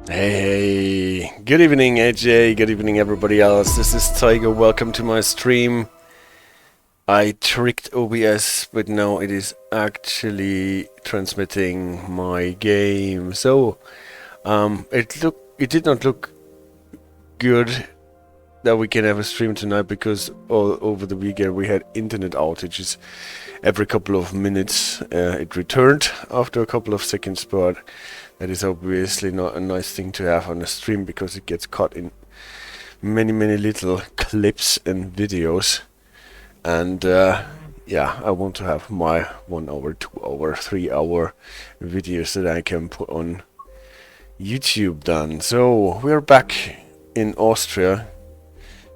Hey, good evening AJ, good evening everybody else. This is Tiger, welcome to my stream. I tricked OBS, but now it is actually transmitting my game. So, it did not look good that we can have a stream tonight because all over the weekend we had internet outages. Every couple of minutes it returned after a couple of seconds, but that is obviously not a nice thing to have on a stream because it gets caught in many little clips and videos. And yeah, I want to have my 1 hour, 2 hour, 3 hour videos that I can put on YouTube done. So we're back in Austria.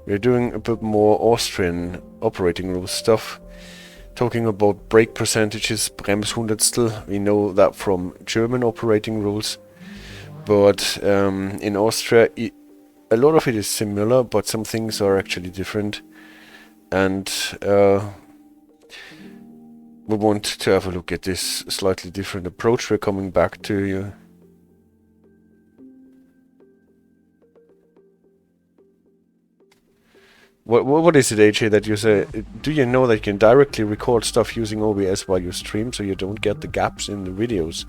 We're doing a bit more Austrian operating rules stuff. Talking about brake percentages, Bremshundertstel, we know that from German operating rules, but in Austria a lot of it is similar, but some things are actually different, and we want to have a look at this slightly different approach. We're coming back to you. What is it, AJ, that you say? Do you know that you can directly record stuff using OBS while you stream, so you don't get the gaps in the videos?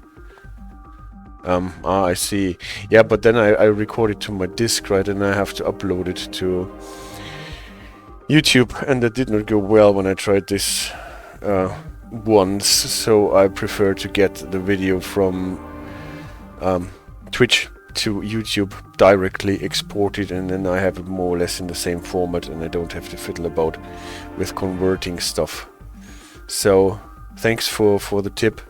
I see. Yeah, but then I record it to my disk, right, and I have to upload it to YouTube, and that did not go well when I tried this once, so I prefer to get the video from Twitch to YouTube directly exported, and then I have it more or less in the same format, and I don't have to fiddle about with converting stuff. So thanks for the tip,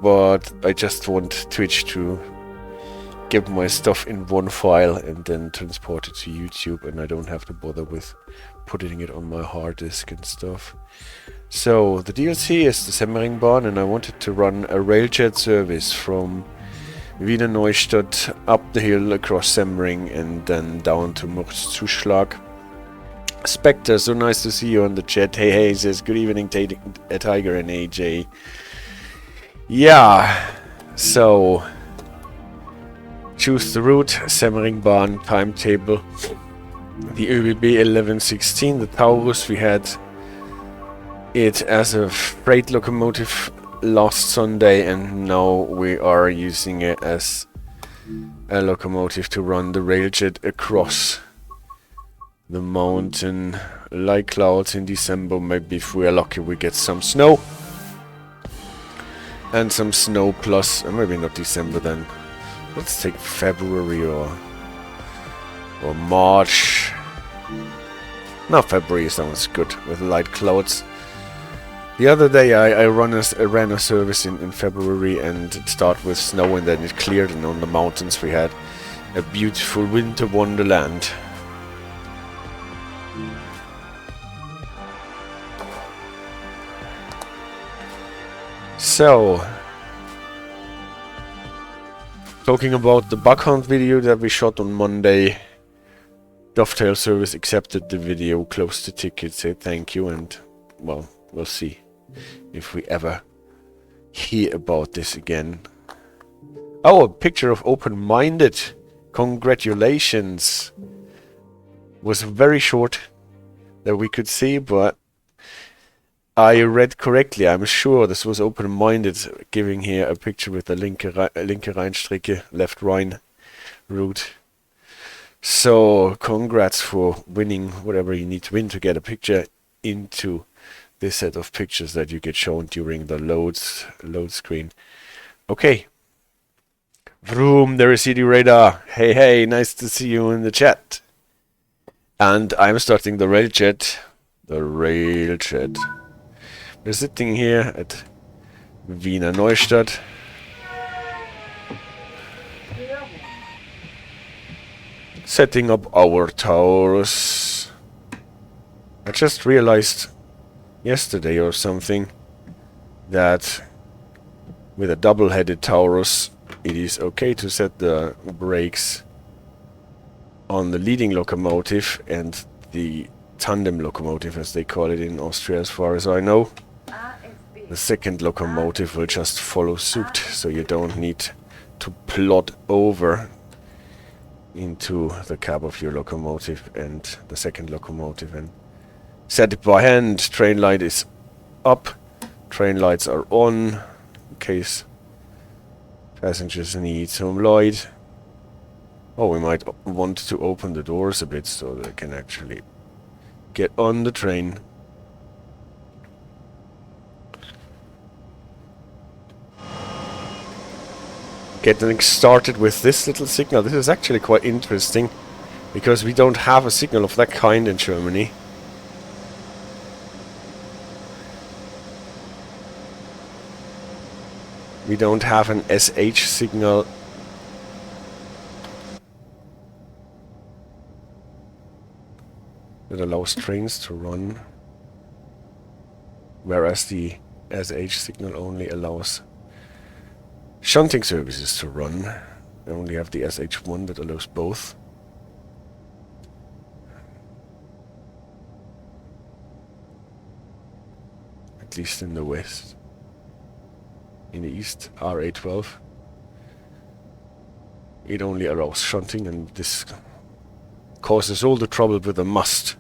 but I just want Twitch to get my stuff in one file and then transport it to YouTube, and I don't have to bother with putting it on my hard disk and stuff. So the DLC is the Semmeringbahn, and I wanted to run a RailJet service from Wiener Neustadt up the hill across Semmering and then down to Mürzzuschlag. Spectre, so nice to see you on the chat. Hey, says good evening Tiger and AJ. Yeah, so choose the route, Semmeringbahn timetable. The ÖBB 1116, the Taurus, we had it as a freight locomotive last Sunday, and now we are using it as a locomotive to run the RailJet across the mountain. Light clouds in December, maybe if we are lucky we get some snow. And some snow plus, maybe not December then. Let's take February or March. No, February sounds good with light clouds. The other day I ran a service in February, and it started with snow and then it cleared, and on the mountains we had a beautiful winter wonderland. So, talking about the bug hunt video that we shot on Monday, Dovetail service accepted the video, closed the ticket, said thank you, and well, we'll see if we ever hear about this again. Oh, a picture of open-minded. Congratulations. Was very short that we could see, but I read correctly. I'm sure this was open-minded, giving here a picture with the linke Rheinstrecke, left Rhine route. So congrats for winning whatever you need to win to get a picture into this set of pictures that you get shown during the load screen. Okay. Vroom, there is CD Radar. Hey, nice to see you in the chat. And I'm starting the RailJet. We're sitting here at Wiener Neustadt. Setting up our Taurus. I just realized yesterday or something that with a double-headed Taurus it is okay to set the brakes on the leading locomotive and the tandem locomotive, as they call it in Austria, as far as I know. The second locomotive will just follow suit, so you don't need to plod over into the cab of your locomotive and the second locomotive and set it by hand. Train light is up, train lights are on in case passengers need some light. Oh, we might want to open the doors a bit so they can actually get on the train. Getting started with this little signal. This is actually quite interesting because we don't have a signal of that kind in Germany. We don't have an SH signal. That allows trains to run, whereas the SH signal only allows shunting services to run. We only have the SH1 that allows both. At least in the west. In the east, RA12. It only allows shunting, and this causes all the trouble with the must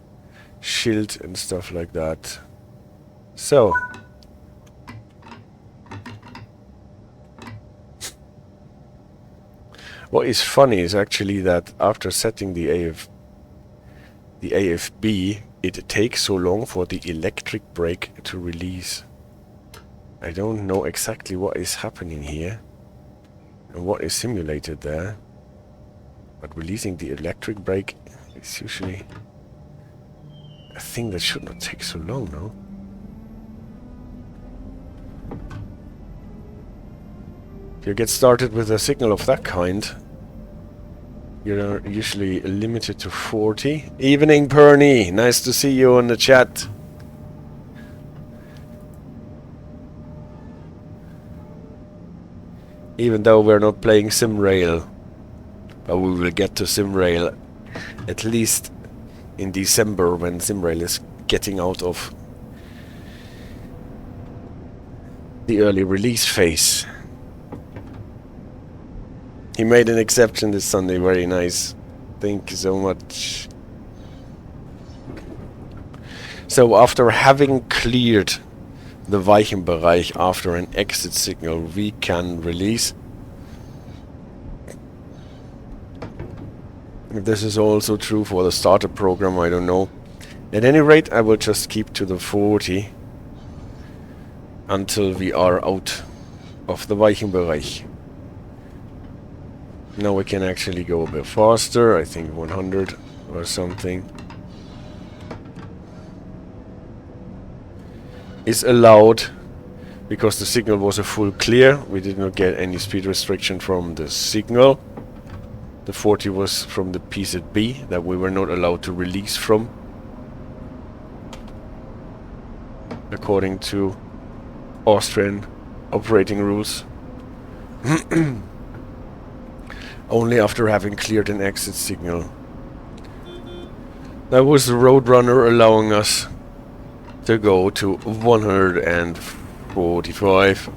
shield and stuff like that. So what is funny is actually that after setting the AFB, it takes so long for the electric brake to release. I don't know exactly what is happening here and what is simulated there, but releasing the electric brake is usually a thing that should not take so long, no? If you get started with a signal of that kind, you're usually limited to 40. Evening, Perny! Nice to see you on the chat. Even though we're not playing SimRail, but we will get to SimRail at least in December when SimRail is getting out of the early release phase. He made an exception this Sunday, very nice. Thank you so much. So after having cleared the Weichenbereich after an exit signal, we can release. If this is also true for the starter program, I don't know. At any rate, I will just keep to the 40 until we are out of the Weichenbereich. Now we can actually go a bit faster, I think 100 or something is allowed because the signal was a full clear. We did not get any speed restriction from the signal. The 40 was from the PZB that we were not allowed to release from, according to Austrian operating rules. Only after having cleared an exit signal. That was the Roadrunner allowing us to go to 145.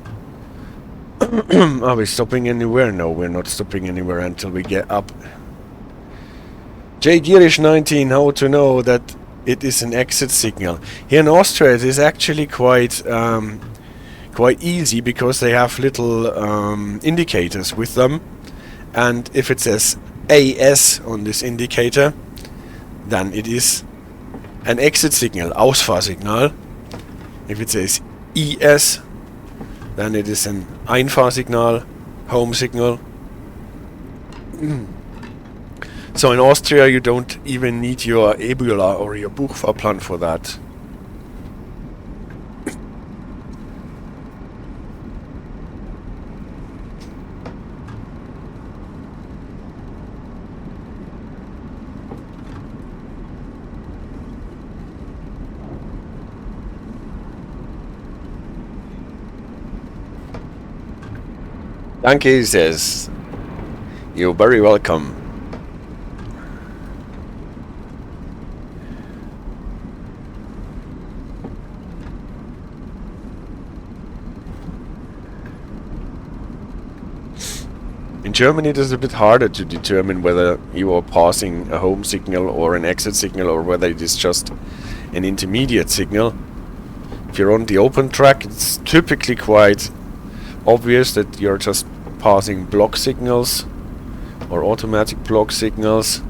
Are we stopping anywhere? No, we're not stopping anywhere until we get up. J. Gierish 19, how to know that it is an exit signal? Here in Austria it is actually quite easy because they have little indicators with them. And if it says AS on this indicator, then it is an exit signal, Ausfahrsignal. If it says ES, then it is an Einfahrsignal, home signal. So in Austria you don't even need your Ebula or your Buchfahrplan for that. Danke, he says. You're very welcome. In Germany it is a bit harder to determine whether you are passing a home signal or an exit signal, or whether it is just an intermediate signal. If you're on the open track, it's typically quite obvious that you're just passing block signals or automatic block signals.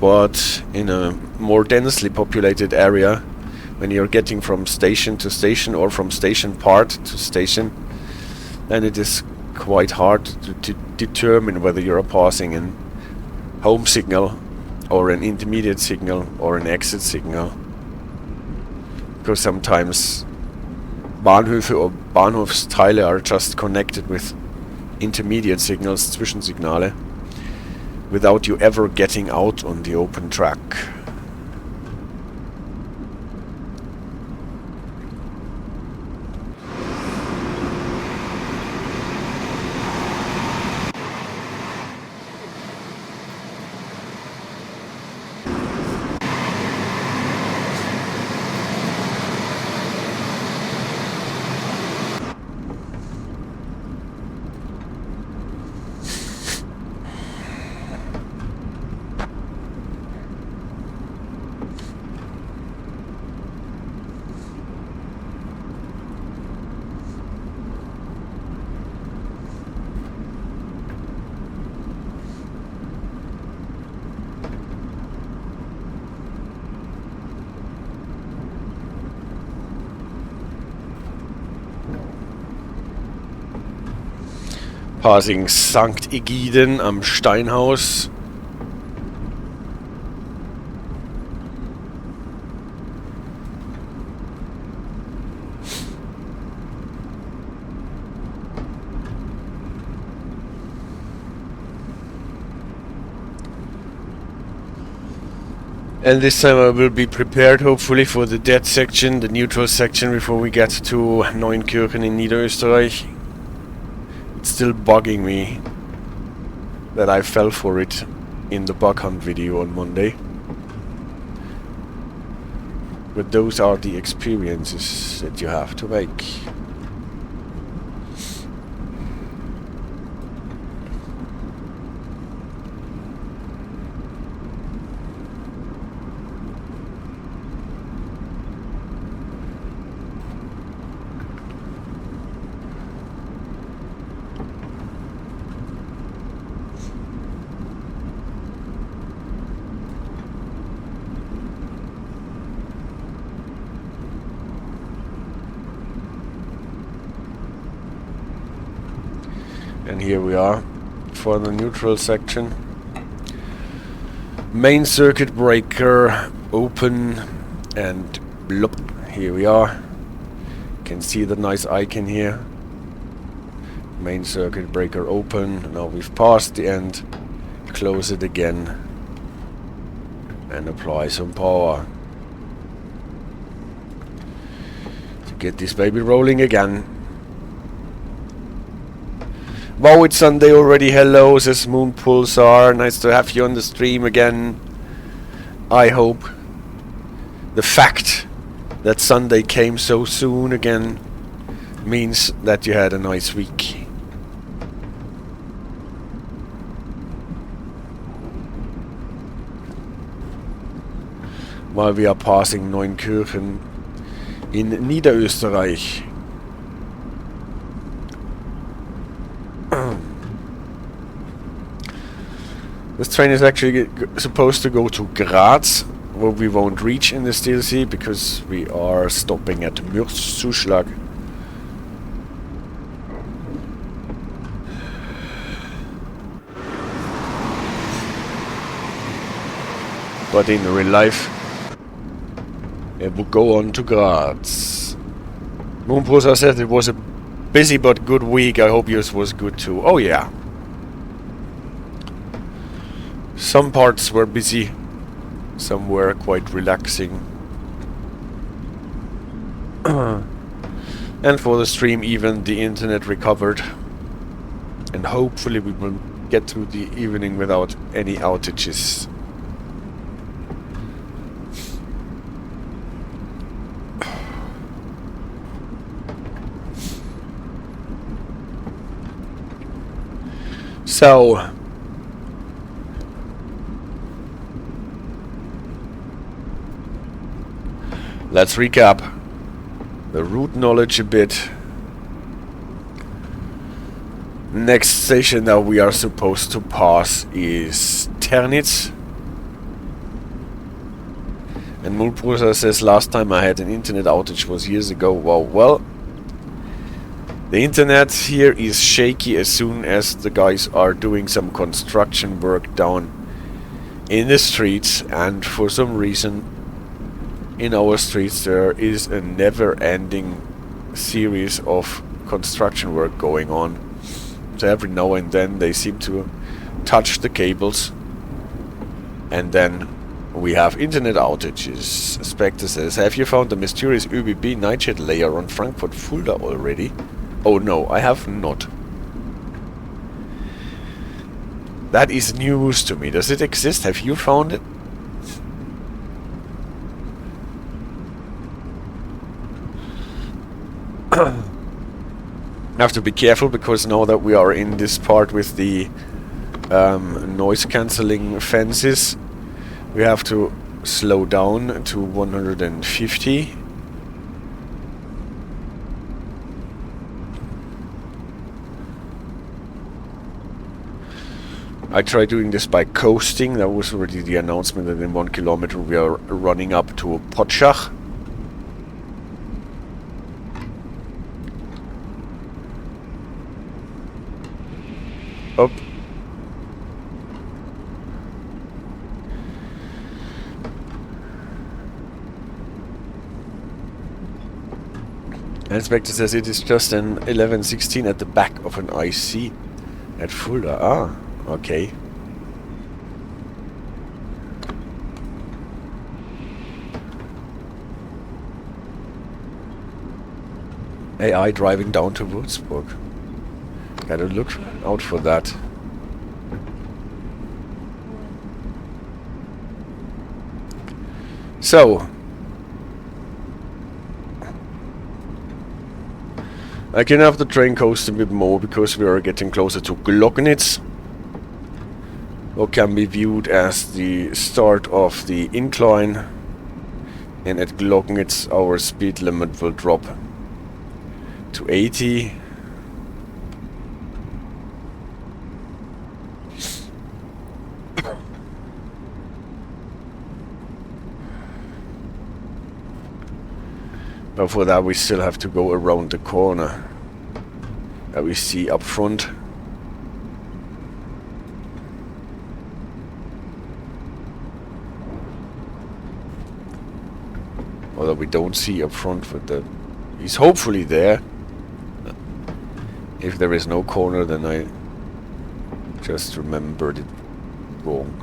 But in a more densely populated area, when you're getting from station to station or from station part to station, then it is quite hard to determine whether you're passing a home signal or an intermediate signal or an exit signal. Because sometimes Bahnhöfe or Bahnhofsteile are just connected with intermediate signals, Zwischensignale, without you ever getting out on the open track. Passing St. Egyden am Steinhaus. And this time I will be prepared, hopefully, for the dead section, the neutral section, before we get to Neunkirchen in Niederösterrreich. It's still bugging me that I fell for it in the bug hunt video on Monday. But those are the experiences that you have to make. And here we are for the neutral section. Main circuit breaker open and blop. Here we are. You can see the nice icon here. Main circuit breaker open. Now we've passed the end. Close it again and apply some power to get this baby rolling again. Wow, it's Sunday already. Hello, says Moon Pulsar. Nice to have you on the stream again. I hope the fact that Sunday came so soon again means that you had a nice week. While we are passing Neunkirchen in Niederösterrreich. This train is actually supposed to go to Graz, where we won't reach in this DLC because we are stopping at Mürzzuschlag. But in real life, it will go on to Graz. Moonpulsar said it was a busy but good week. I hope yours was good too. Oh yeah. Some parts were busy, some were quite relaxing. And for the stream even the internet recovered. And hopefully we will get through the evening without any outages. So, let's recap the route knowledge a bit. Next station that we are supposed to pass is Ternitz. And Mulprusa says, last time I had an internet outage was years ago. Well, the internet here is shaky as soon as the guys are doing some construction work down in the streets, and for some reason in our streets there is a never-ending series of construction work going on. So every now and then they seem to touch the cables, and then we have internet outages. Spectre says, have you found the mysterious ÖBB nightjet layer on Frankfurt Fulda already? Oh no, I have not. That is news to me. Does it exist? Have you found it? I have to be careful because now that we are in this part with the noise cancelling fences, we have to slow down to 150. I tried doing this by coasting. That was already the announcement that in 1 kilometer we are running up to Pottschach. Up. Inspector says it is just an 1116 at the back of an IC at Fulda. Ah, okay. AI driving down to Wolfsberg. Gotta look out for that. So, I can have the train coast a bit more because we are getting closer to Gloggnitz, what can be viewed as the start of the incline, and at Gloggnitz our speed limit will drop to 80. But for that we still have to go around the corner that we see up front. Or that we don't see up front, but that he's hopefully there. If there is no corner, then I just remembered it wrong.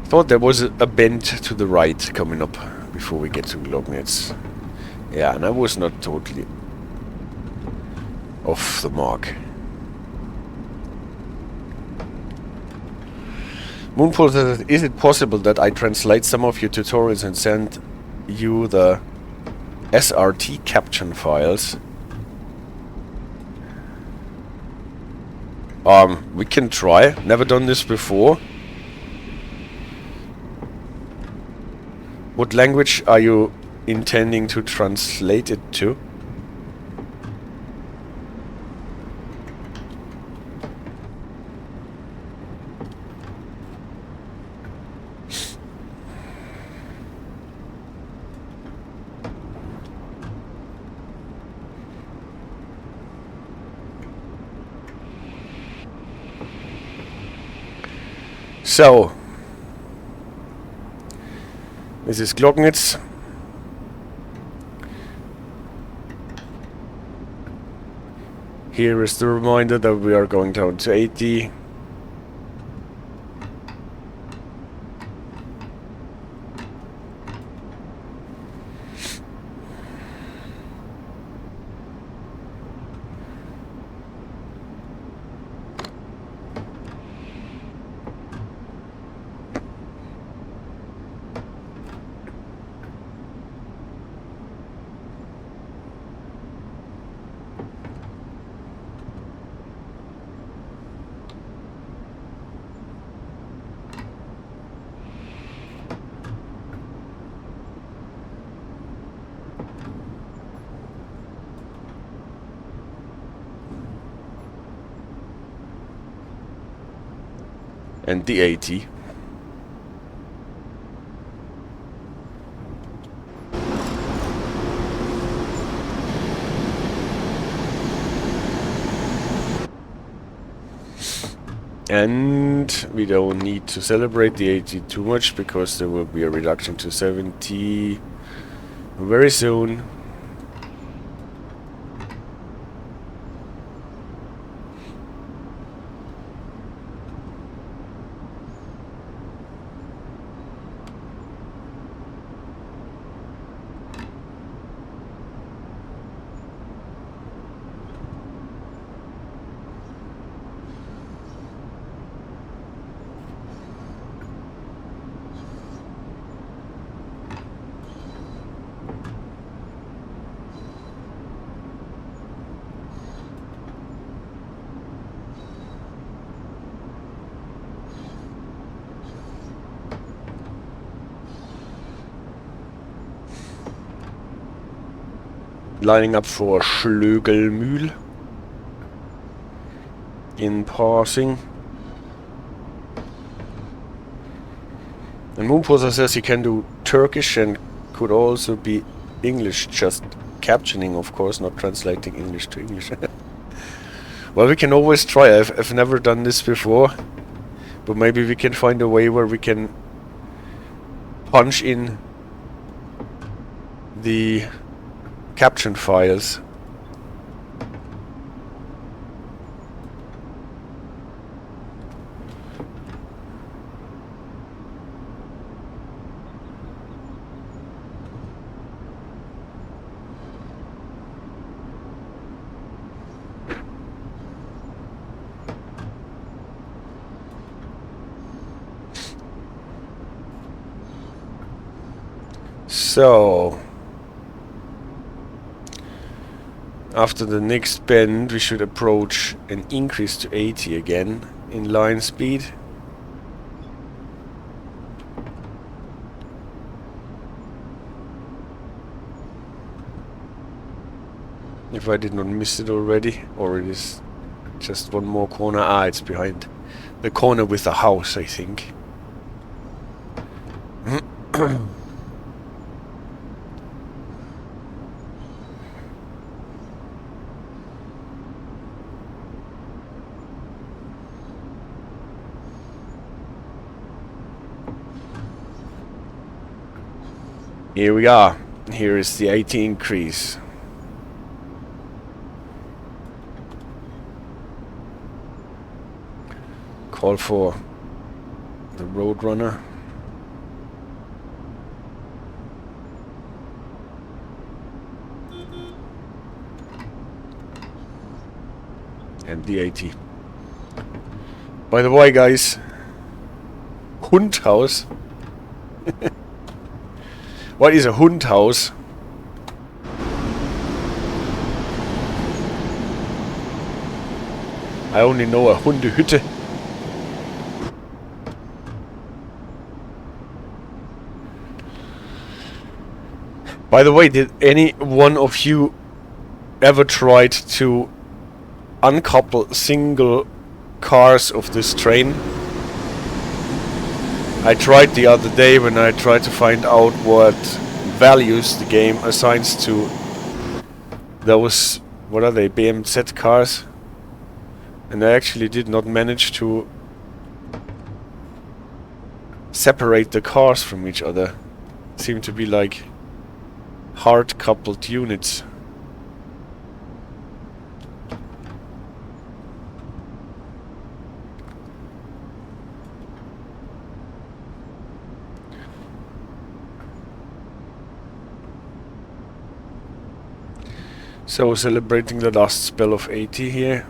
Thought there was a bend to the right coming up before we get to Gloggnitz. Yeah, and I was not totally off the mark. Moonpool says, is it possible that I translate some of your tutorials and send you the SRT caption files? We can try. Never done this before. What language are you intending to translate it to? So, this is Gloggnitz. Here is the reminder that we are going down to 80. and the 80. And we don't need to celebrate the 80 too much because there will be a reduction to 70 very soon. Lining up for Schlöglmühl in passing. And Moonposer says he can do Turkish and could also be English, just captioning, of course, not translating English to English. Well, we can always try. I've never done this before, but maybe we can find a way where we can punch in the caption files. So after the next bend, we should approach an increase to 80 again in line speed. If I did not miss it already, or it is just one more corner. Ah, it's behind the corner with the house, I think. Here we are. Here is the 80 increase. Call for the Roadrunner. And the 80. By the way, guys, Hundhaus. What is a Hundhaus? I only know a Hundehütte. By the way, did any one of you ever tried to uncouple single cars of this train? I tried the other day when I tried to find out what values the game assigns to those, what are they, BMZ cars, and I actually did not manage to separate the cars from each other. Seem to be like hard coupled units. So celebrating the last spell of 80 here.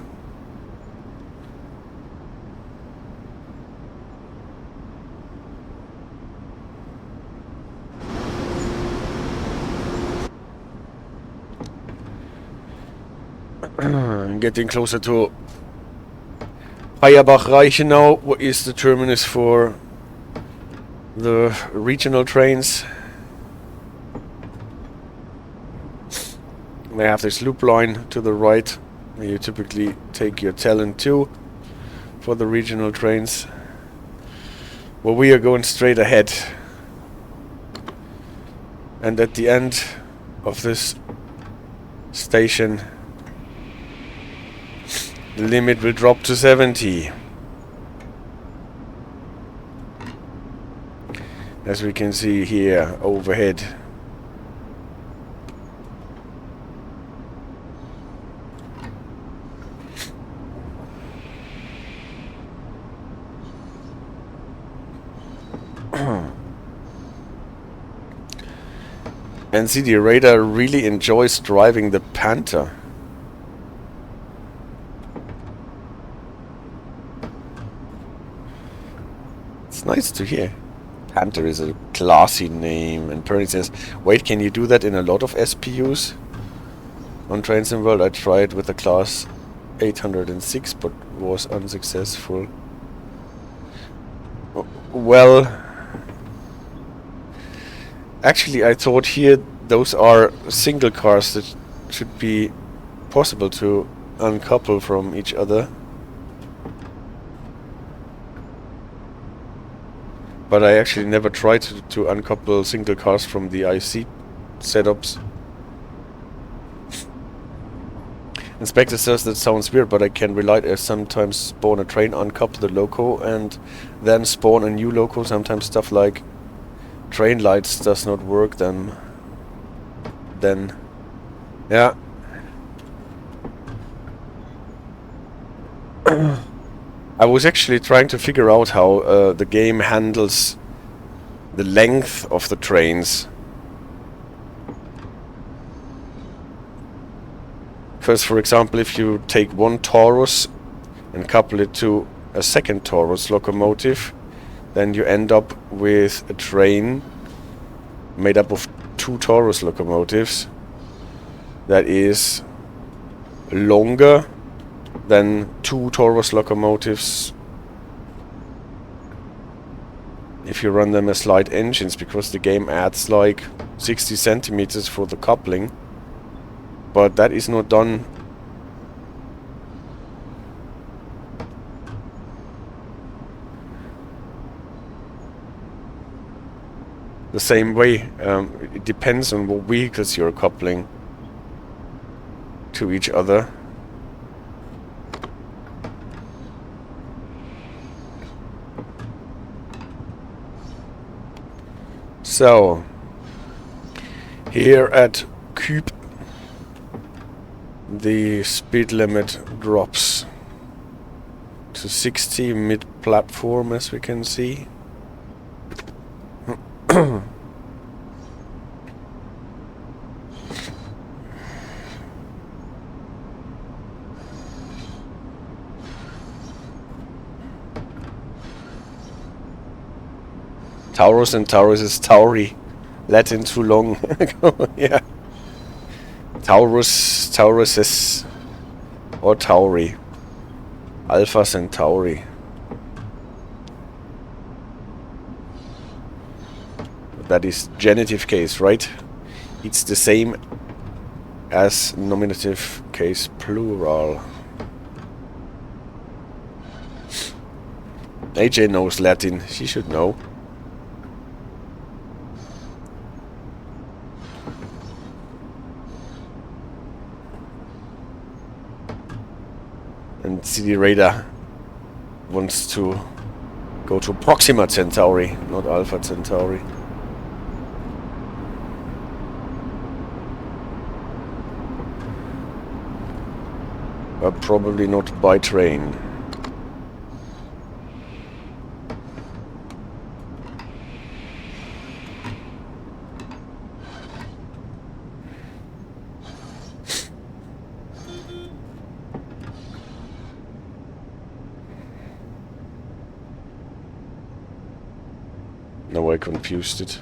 Getting closer to Payerbach-Reichenau, what is the terminus for the regional trains. They have this loop line to the right where you typically take your talent to for the regional trains. Well, we are going straight ahead. And at the end of this station, the limit will drop to 70. As we can see here overhead. And see, the radar really enjoys driving the Panther. It's nice to hear. Panther is a classy name, and Perry says, wait, can you do that in a lot of SPUs? On Trains in World I tried with the class 806 but was unsuccessful. Well, actually I thought here those are single cars that should be possible to uncouple from each other. But I actually never tried to uncouple single cars from the IC setups. Inspector says that sounds weird, but I can relate. I sometimes spawn a train, uncouple the loco, and then spawn a new loco. Sometimes stuff like train lights does not work. Then yeah. I was actually trying to figure out how the game handles the length of the trains. Because, for example, if you take one Taurus and couple it to a second Taurus locomotive, then you end up with a train made up of two Taurus locomotives that is longer than two Taurus locomotives if you run them as light engines, because the game adds like 60 centimeters for the coupling, but that is not done the same way. It depends on what vehicles you're coupling to each other. So, here at Cube, the speed limit drops to 60 mid-platform, as we can see. Taurus and Taurus is Tauri. Latin too long. Yeah. Taurus, Tauruses, or Tauri. Alpha Centauri. That is genitive case, right? It's the same as nominative case plural. AJ knows Latin. She should know. And CD Radar wants to go to Proxima Centauri, not Alpha Centauri. But probably not by train. Now I confused it.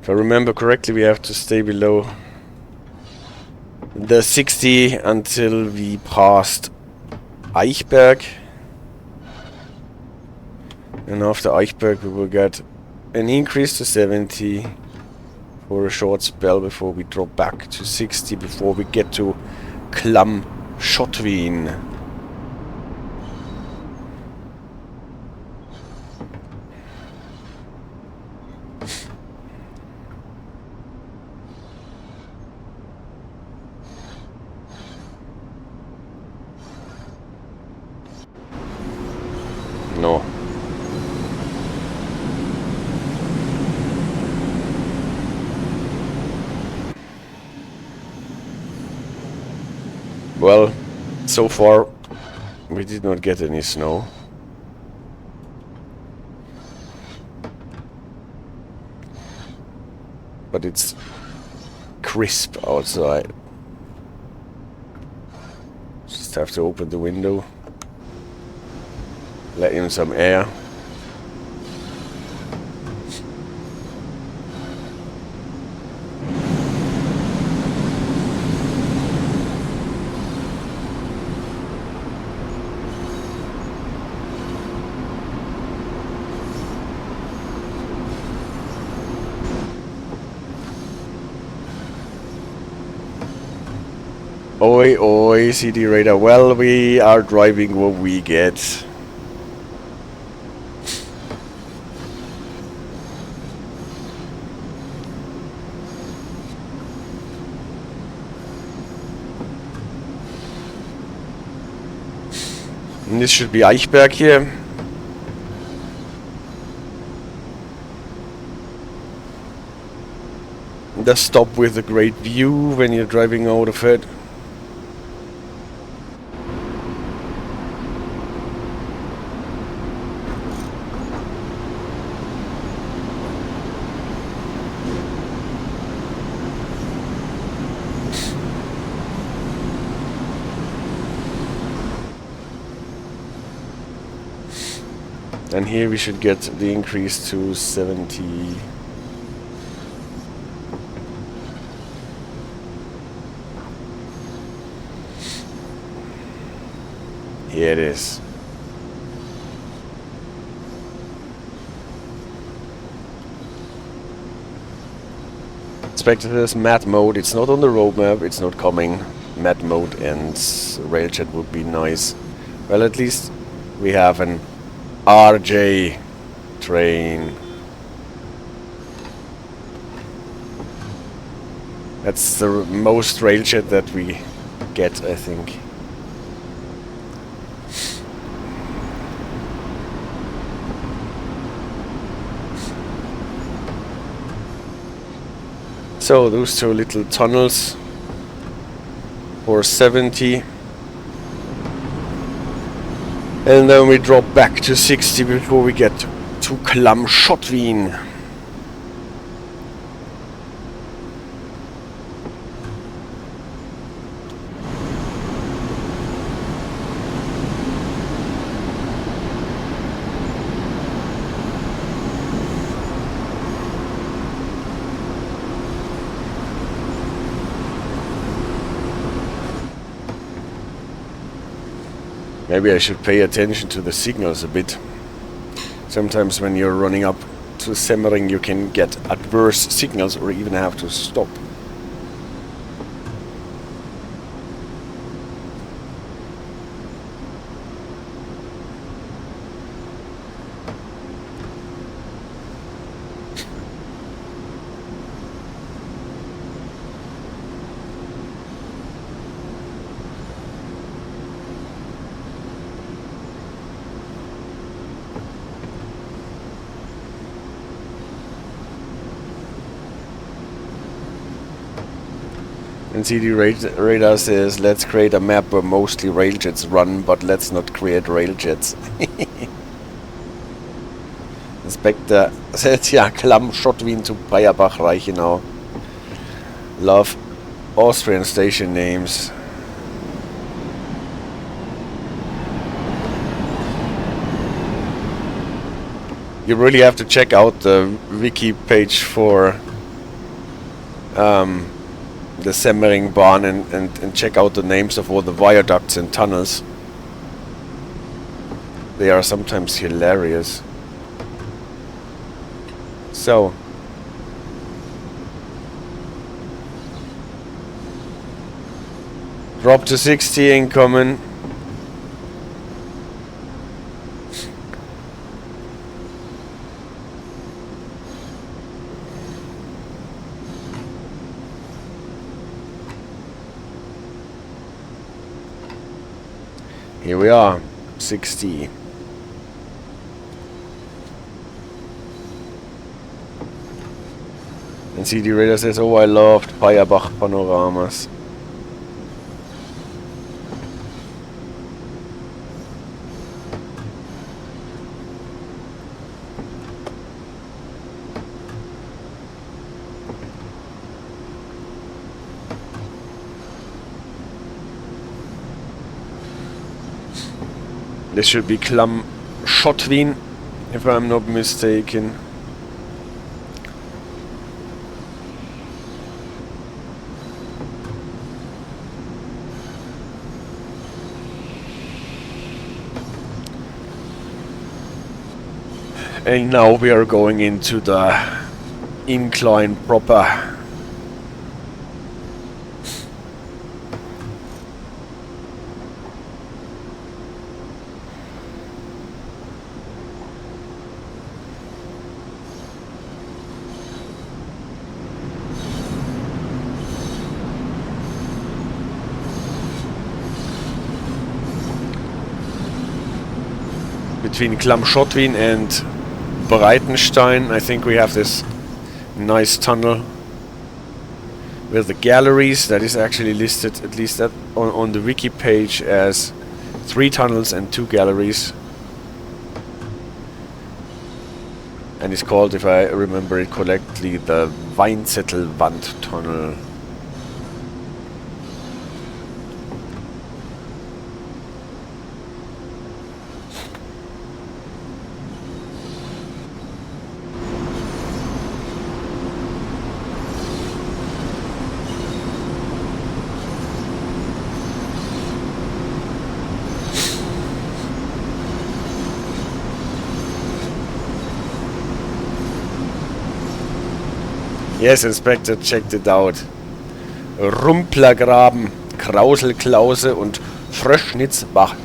If I remember correctly, we have to stay below the 60 until we passed Eichberg. And after Eichberg we will get an increase to 70. for a short spell before we drop back to 60 before we get to Klamm-Schottwien. No. Well, so far we did not get any snow. But it's crisp outside. Just have to open the window. Let in some air. Oi, oi, CD radar. Well, we are driving what we get. And this should be Eichberg here. The stop with a great view when you're driving out of it. And here we should get the increase to 70. Here it is. Spectators, mad mode. It's not on the roadmap, it's not coming. Mad mode and RailJet would be nice. Well, at least we have an RJ train. That's the most RailJet that we get, I think. So those two little tunnels for 70. And then we drop back to 60 before we get to Klamm-Schottwien. Maybe I should pay attention to the signals a bit. Sometimes when you're running up to Semmering you can get adverse signals or even have to stop. And CD Radar says, let's create a map where mostly RailJets run, but let's not create RailJets. Inspector says, yeah, Klamm-Schottwien to Payerbach-Reichenau. Love Austrian station names. You really have to check out the wiki page for the Semmeringbahn and check out the names of all the viaducts and tunnels. They are sometimes hilarious. So Drop to 60 incoming. Here we are, 60. And CD Radar says, oh, I loved Payerbach panoramas. This should be Klamm-Schottwien, if I'm not mistaken. And now we are going into the incline proper. Between Klamm-Schottwien and Breitenstein, I think we have this nice tunnel with the galleries that is actually listed, at least on the wiki page, as 3 tunnels and 2 galleries. And it's called, if I remember it correctly, the Weinzettelwand-Tunnel. Yes, Inspector, checked it out. Rumplergraben, Krauselklause und Fröschnitzbach.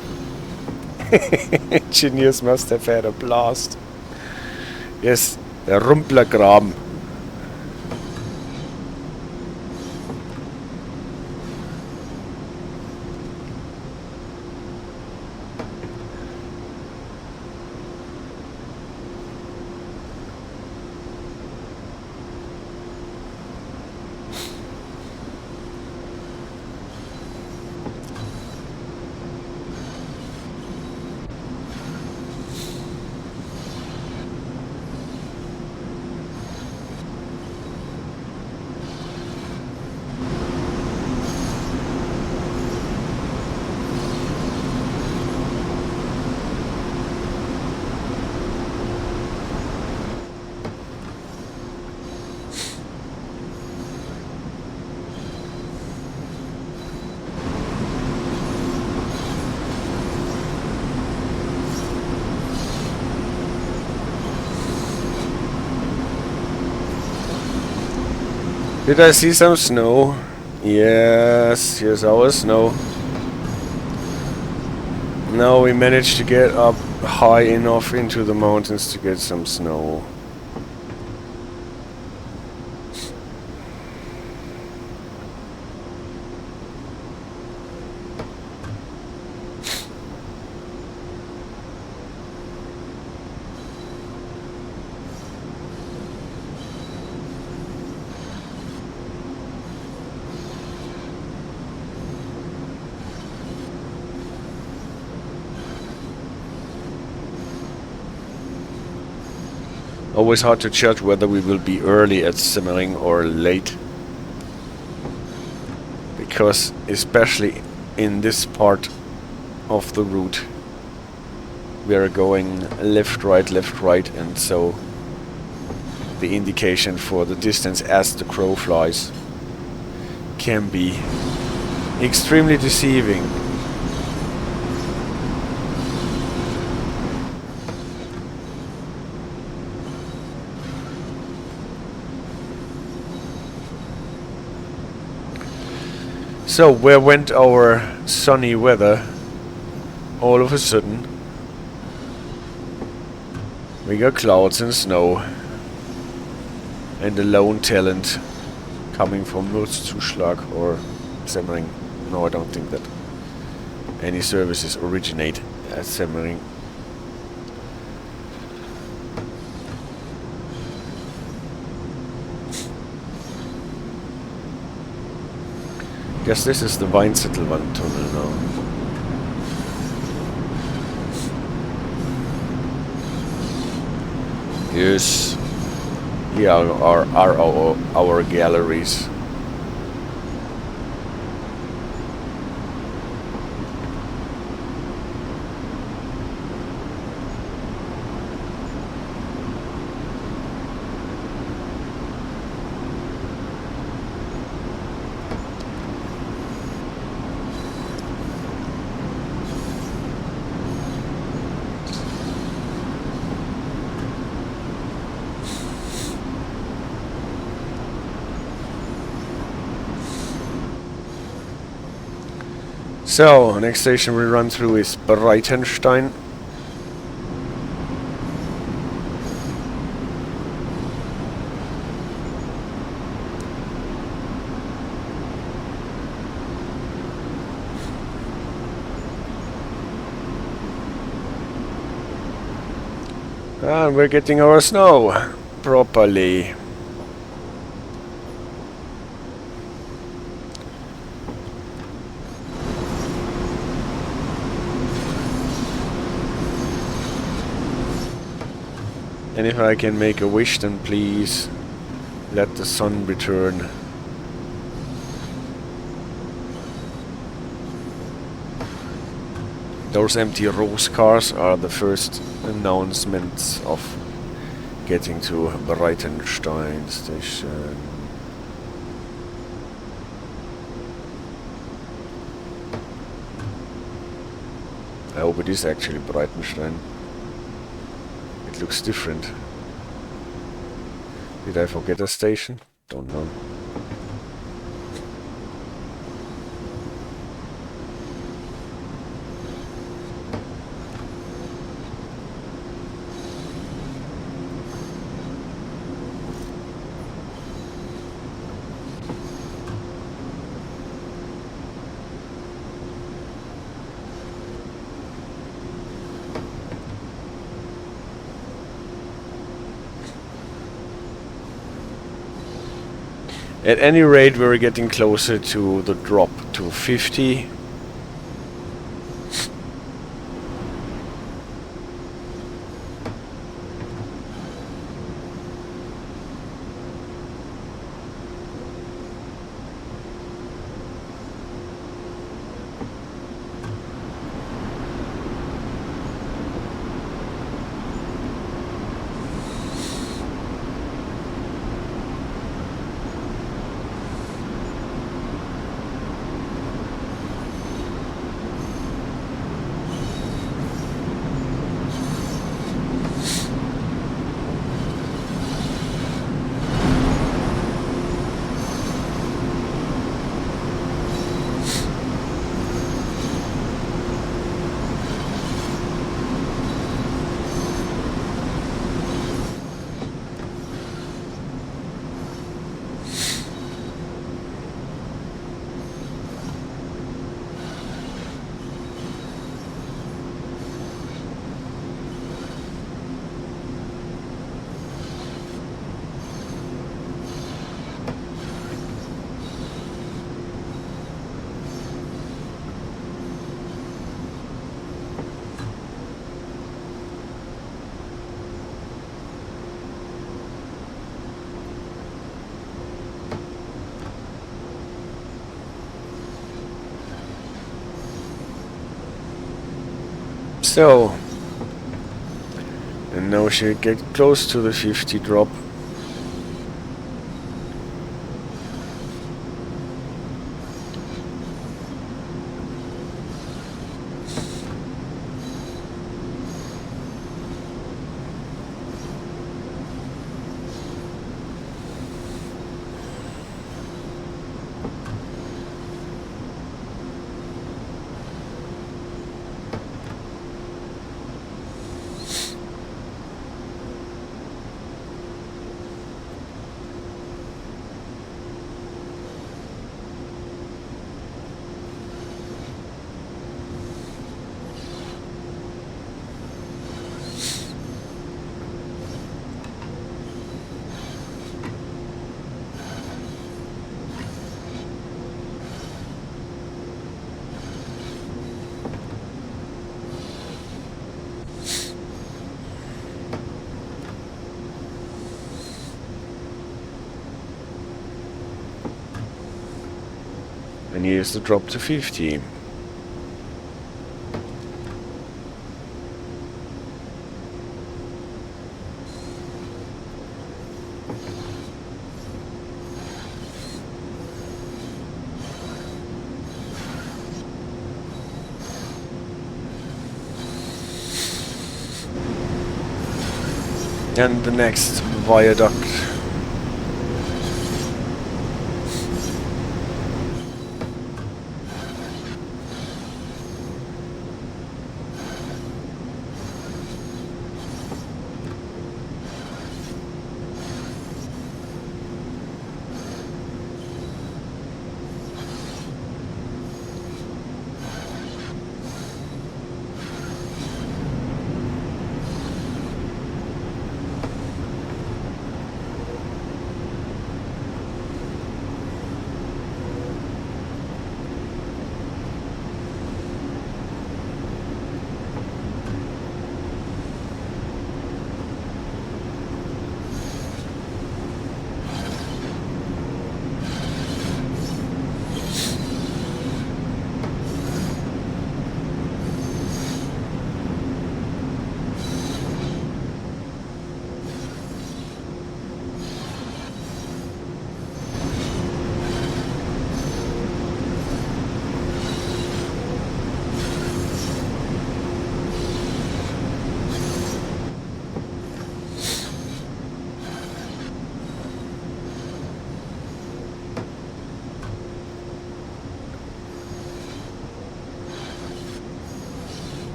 Engineers must have had a blast. Yes, der Rumplergraben. Did I see some snow? Yes, here's our snow. Now we managed to get up high enough into the mountains to get some snow. Always hard to judge whether we will be early at Semmering or late. Because especially in this part of the route we are going left, right, and so the indication for the distance as the crow flies can be extremely deceiving. So, where went our sunny weather? All of a sudden, we got clouds and snow. And a lone talent coming from Mürzzuschlag or Semmering. No, I don't think that any services originate at Semmering. Guess this is the Weinzettelwand-Tunnel now. Yes. Here are our galleries. So, next station we run through is Breitenstein. And we're getting our snow properly. And if I can make a wish, then please let the sun return. Those empty rose cars are the first announcements of getting to Breitenstein station. I hope it is actually Breitenstein. It looks different. Did I forget a station? Don't know. At any rate, we're getting closer to the drop to 50. So, and now she get close to the 50 drop. And here's the drop to 50. And the next viaduct.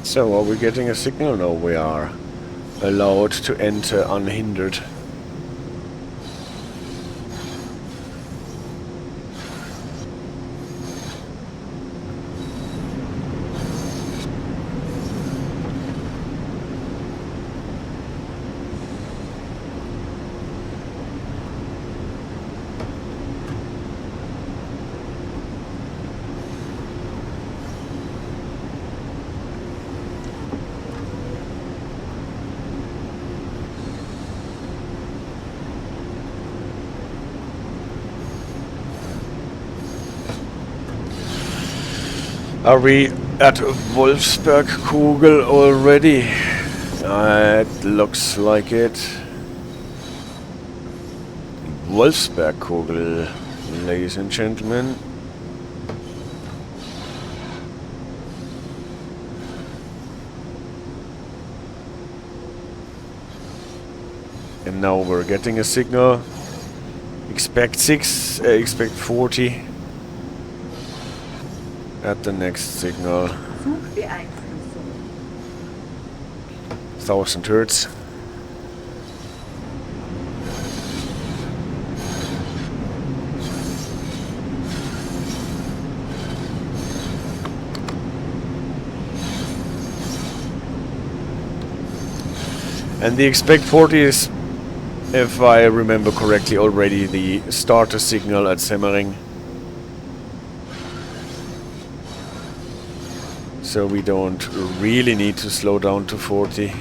So, are we getting a signal? No, we are allowed to enter unhindered. Are we at Wolfsbergkogel already? It looks like it. Wolfsbergkogel, ladies and gentlemen. And now we're getting a signal. Expect 40. At the next signal. 1000 Hertz. And the expect 40 is, if I remember correctly, already the starter signal at Semmering. So we don't really need to slow down to 40.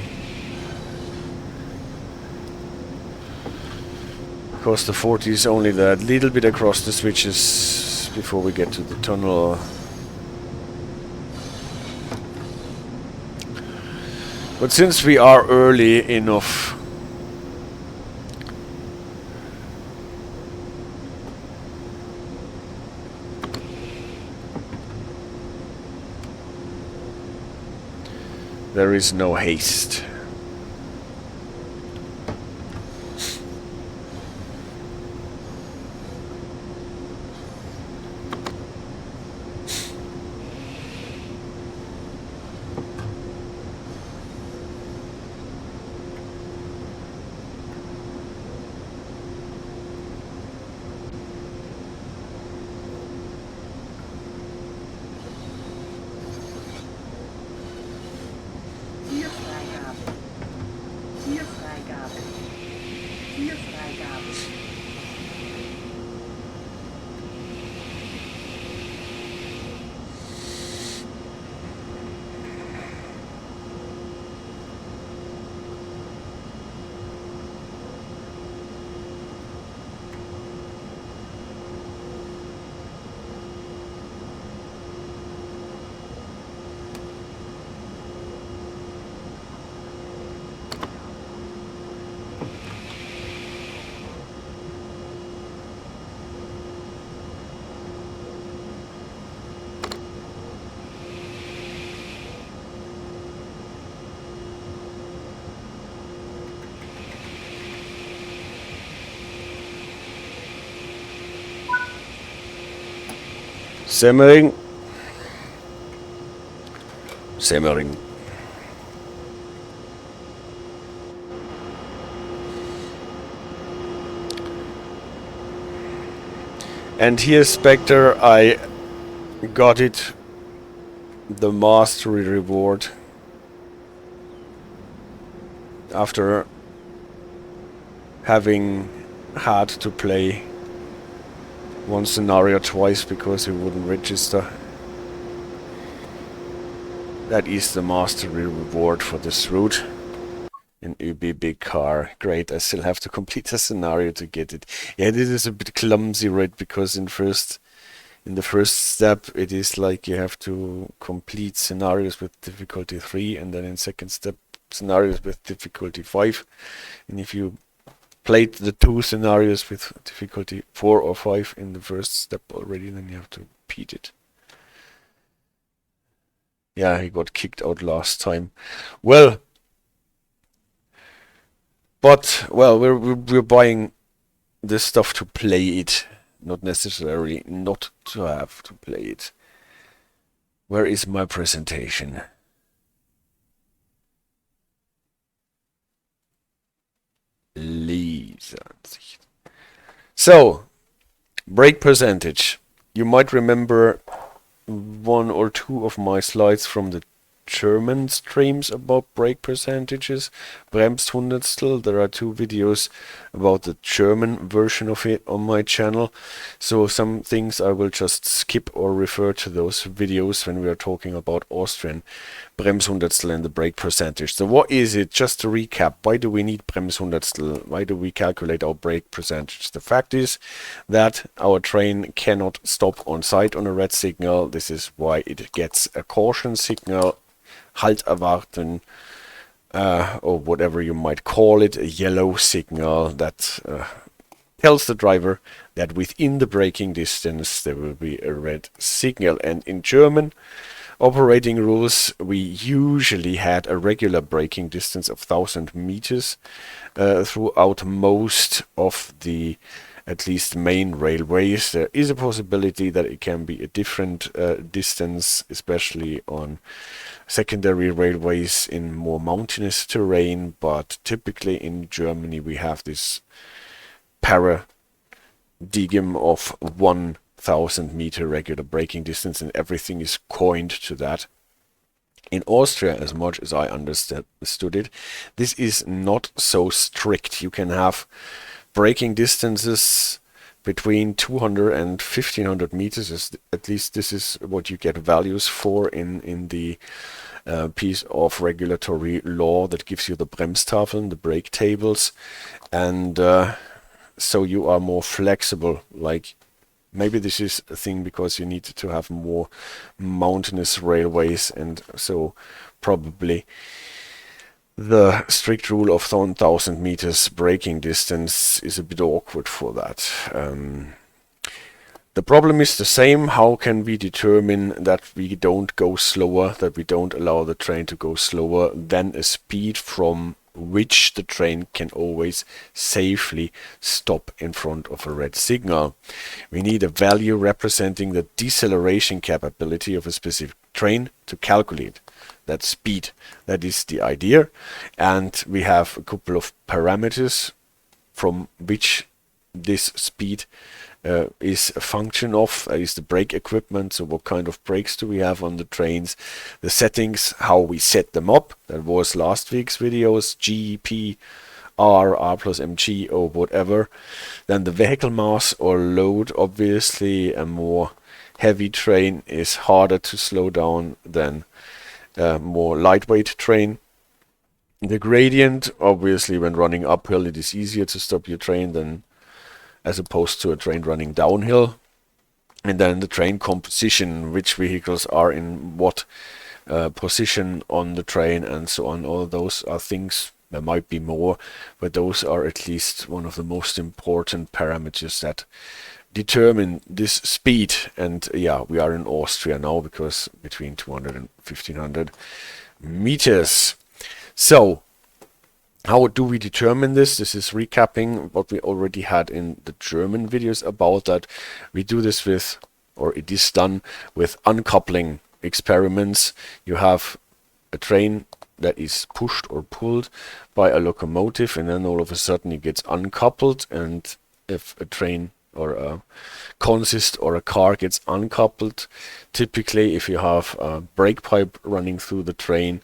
Because the 40 is only that little bit across the switches before we get to the tunnel. But since we are early enough, there is no haste. Semmering. Semmering. And here, Spectre, I got it, the mastery reward, after having had to play one scenario twice because it wouldn't register. That is the mastery reward for this route. An ÖB big car. Great, I still have to complete a scenario to get it. Yeah, this is a bit clumsy, right? Because in the first step it is like you have to complete scenarios with difficulty 3, and then in second step scenarios with difficulty 5. And if you played the 2 scenarios with difficulty 4 or 5 in the first step already, then you have to repeat it. Yeah, he got kicked out last time. Well, but, well, we're buying this stuff to play it, not necessarily not to have to play it. Where is my presentation? Leseansicht. So, brake percentage. You might remember 1 or 2 of my slides from the German streams about brake percentages. Bremshundertstel. There are 2 videos about the German version of it on my channel. So some things I will just skip or refer to those videos when we are talking about Austrian Bremshundertstel and the brake percentage. So what is it? Just to recap, why do we need Bremshundertstel? Why do we calculate our brake percentage? The fact is that our train cannot stop on site on a red signal. This is why it gets a caution signal, Halt erwarten, or whatever you might call it, a yellow signal that tells the driver that within the braking distance there will be a red signal. And in German operating rules, we usually had a regular braking distance of 1000 meters throughout most of the at least main railways. There is a possibility that it can be a different distance, especially on secondary railways in more mountainous terrain, but typically in Germany we have this paradigm of 1000 meter regular braking distance, and everything is coined to that. In Austria, as much as I understood it, this is not so strict. You can have braking distances between 200 and 1500 meters. At least this is what you get values for in the piece of regulatory law that gives you the Bremstafeln, the brake tables, and so you are more flexible. Like, maybe this is a thing because you need to have more mountainous railways, and so probably the strict rule of 1000 meters braking distance is a bit awkward for that. The problem is the same. How can we determine that we don't go slower, that we don't allow the train to go slower than a speed from which the train can always safely stop in front of a red signal? We need a value representing the deceleration capability of a specific train to calculate that speed. That is the idea, and we have a couple of parameters from which this speed is a function of. Is the brake equipment, so what kind of brakes do we have on the trains, the settings, how we set them up. That was last week's videos, G, P, R plus MG or whatever. Then the vehicle mass or load. Obviously a more heavy train is harder to slow down than more lightweight train. The gradient, obviously when running uphill it is easier to stop your train than as opposed to a train running downhill. And then the train composition, which vehicles are in what position on the train and so on. All those are things, there might be more, but those are at least one of the most important parameters that determine this speed. And yeah, we are in Austria now because between 200 and 1500 meters. So how do we determine this? This is recapping what we already had in the German videos about that. We do this with or it is done with uncoupling experiments. You have a train that is pushed or pulled by a locomotive, and then all of a sudden it gets uncoupled, and if a train or a consist or a car gets uncoupled, typically if you have a brake pipe running through the train,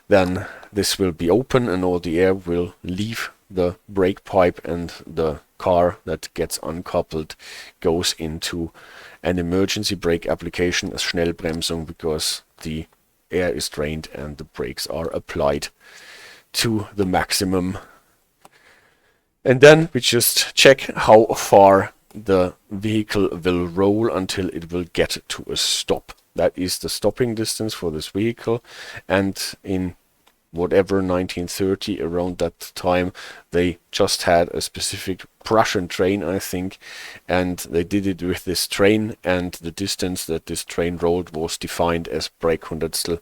then this will be open and all the air will leave the brake pipe, and the car that gets uncoupled goes into an emergency brake application, a Schnellbremsung, because the air is drained and the brakes are applied to the maximum. And then we just check how far the vehicle will roll until it will get to a stop. That is the stopping distance for this vehicle. And in whatever 1930, around that time, they just had a specific Prussian train, I think, and they did it with this train, and the distance that this train rolled was defined as Bremshundertstel,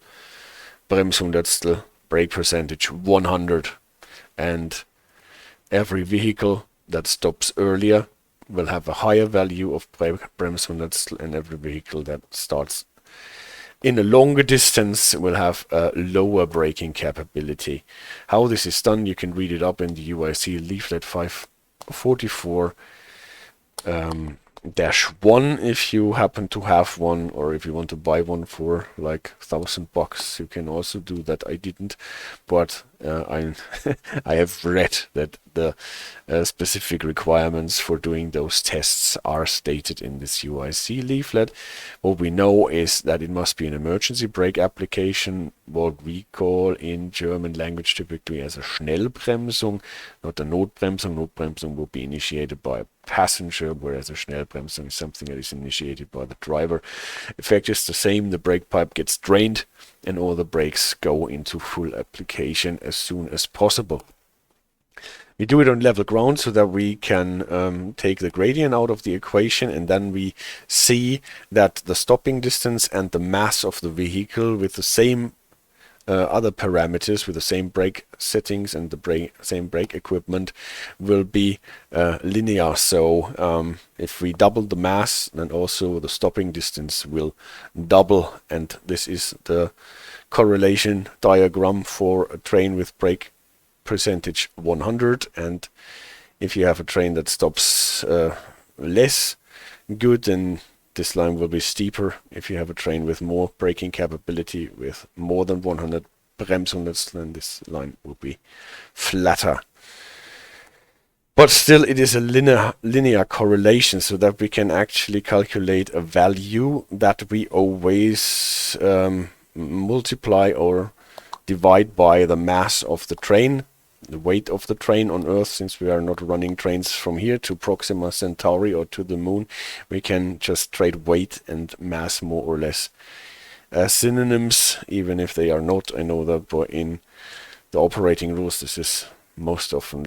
brake percentage 100, and every vehicle that stops earlier will have a higher value of Bremshundertstel, and every vehicle that starts in a longer distance will have a lower braking capability. How this is done, you can read it up in the UIC leaflet 544 -1 if you happen to have one, or if you want to buy one for like $1,000, you can also do that. I didn't, but I have read that the specific requirements for doing those tests are stated in this UIC leaflet. What we know is that it must be an emergency brake application, what we call in German language typically as a Schnellbremsung, not a Notbremsung. Notbremsung will be initiated by a passenger, whereas a Schnellbremsung is something that is initiated by the driver. Effect is the same, the brake pipe gets drained and all the brakes go into full application as soon as possible. We do it on level ground so that we can take the gradient out of the equation, and then we see that the stopping distance and the mass of the vehicle with the same other parameters, with the same brake settings and the same brake equipment, will be linear. So if we double the mass, then also the stopping distance will double, and this is the correlation diagram for a train with brake percentage 100. And if you have a train that stops less good, then this line will be steeper. If you have a train with more braking capability, with more than 100 Bremshundertstel, then this line will be flatter. But still, it is a linear correlation, so that we can actually calculate a value that we always multiply or divide by the mass of the train, the weight of the train on Earth. Since we are not running trains from here to Proxima Centauri or to the moon, we can just trade weight and mass more or less as synonyms, even if they are not. I know that, but in the operating rules, this is most often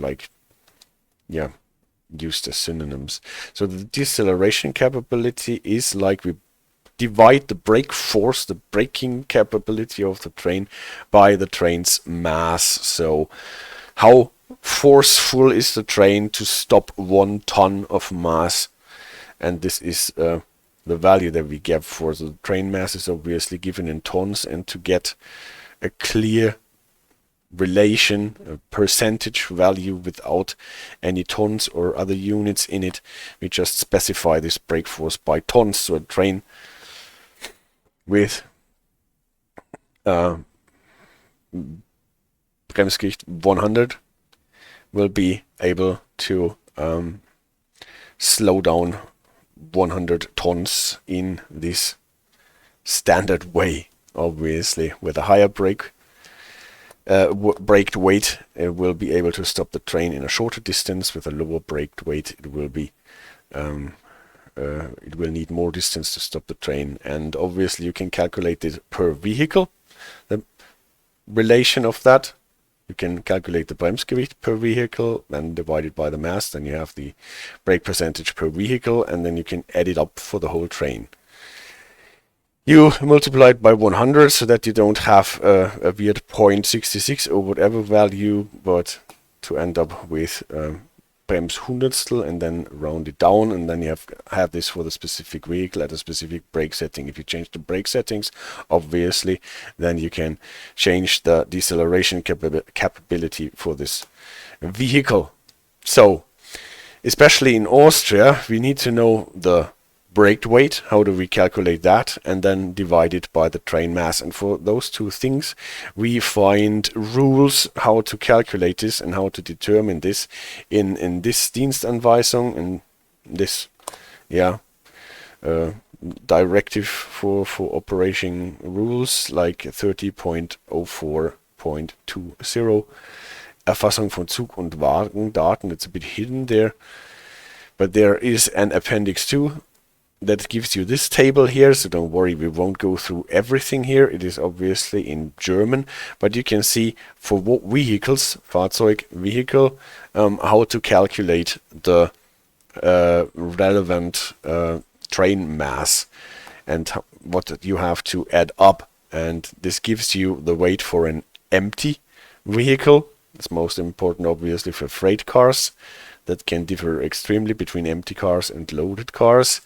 used as synonyms. So the deceleration capability is like we divide the brake force, the braking capability of the train, by the train's mass. So how forceful is the train to stop 1 ton of mass? And this is the value that we get for the train mass is obviously given in tons, and to get a clear relation, a percentage value without any tons or other units in it, we just specify this brake force by tons. So a train with Bremsgewicht 100 will be able to slow down 100 tons in this standard way. Obviously, with a higher braked weight, it will be able to stop the train in a shorter distance. With a lower braked weight, it will be it will need more distance to stop the train. And obviously, you can calculate it per vehicle, the relation of that. You can calculate the Bremsgewicht per vehicle and divide it by the mass. Then you have the brake percentage per vehicle, and then you can add it up for the whole train. You multiply it by 100 so that you don't have a weird 0.66 or whatever value, but to end up with Bremshundertstel and then round it down, and then you have this for the specific vehicle at a specific brake setting. If you change the brake settings, obviously, then you can change the deceleration capability for this vehicle. So, especially in Austria, we need to know the brake weight. How do we calculate that? And then divide it by the train mass. And for those two things, we find rules how to calculate this and how to determine this in this Dienstanweisung, and this, directive for operating rules, like 30.04.20. Erfassung von Zug- und Wagendaten. It's a bit hidden there, but there is an appendix 2 that gives you this table here, so don't worry, we won't go through everything here. It is obviously in German, but you can see for what vehicles, Fahrzeug, vehicle, how to calculate the relevant train mass and what you have to add up. And this gives you the weight for an empty vehicle. It's most important, obviously, for freight cars. That can differ extremely between empty cars and loaded cars.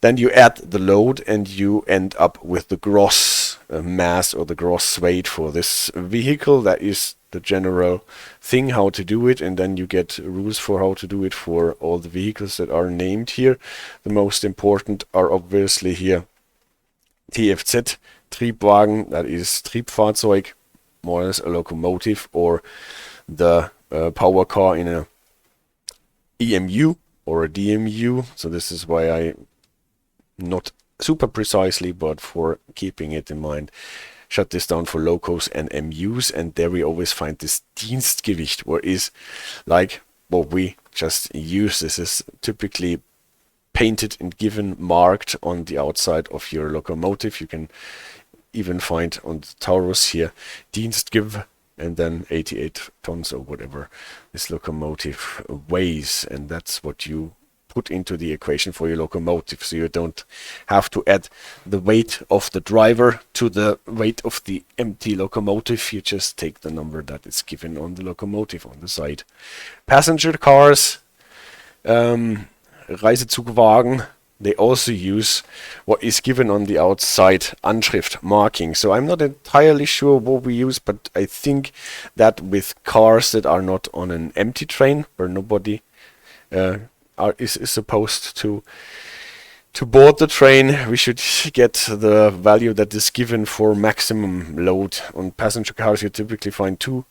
Then you add the load and you end up with the gross mass or the gross weight for this vehicle. That is the general thing, how to do it, and then you get rules for how to do it for all the vehicles that are named here. The most important are obviously here TFZ, Triebwagen, that is Triebfahrzeug, more or less a locomotive, or the power car in a EMU or a DMU. So this is why I, not super precisely, but for keeping it in mind, shut this down for locos and MUs. And there we always find this Dienstgewicht, where is like what we just use. This is typically painted and given marked on the outside of your locomotive. You can even find on the Taurus here Dienstgewicht, and then 88 tons or whatever this locomotive weighs, and that's what you put into the equation for your locomotive. So you don't have to add the weight of the driver to the weight of the empty locomotive. You just take the number that is given on the locomotive on the side. Passenger cars, Reisezugwagen, they also use what is given on the outside Anschrift marking. So I'm not entirely sure what we use, but I think that with cars that are not on an empty train, where nobody is supposed to board the train, we should get the value that is given for maximum load. On passenger cars, you typically find two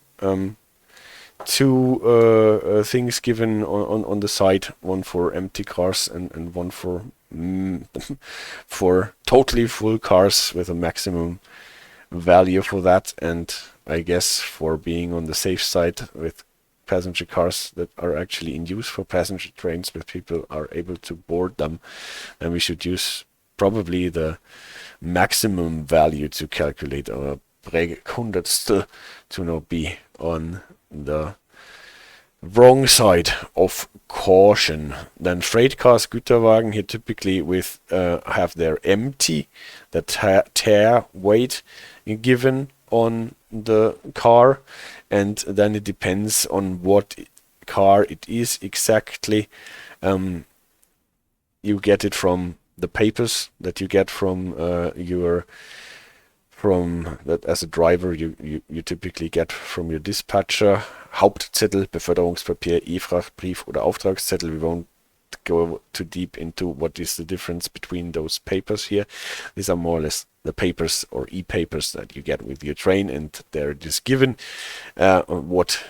things given on the side, one for empty cars and one for totally full cars with a maximum value for that. And I guess for being on the safe side with passenger cars that are actually in use for passenger trains, where people are able to board them, and we should use probably the maximum value to calculate our Bremshundertstel to not be on the wrong side of caution. Then freight cars, Güterwagen, here typically with have their empty, the tare weight given on the car, and then it depends on what car it is exactly. You get it from the papers that you get from that as a driver you typically get from your dispatcher. Hauptzettel, Beförderungspapier, E-Frachtbrief oder Auftragszettel. We won't go too deep into what is the difference between those papers here. These are more or less the papers or e-papers that you get with your train, and there it is given what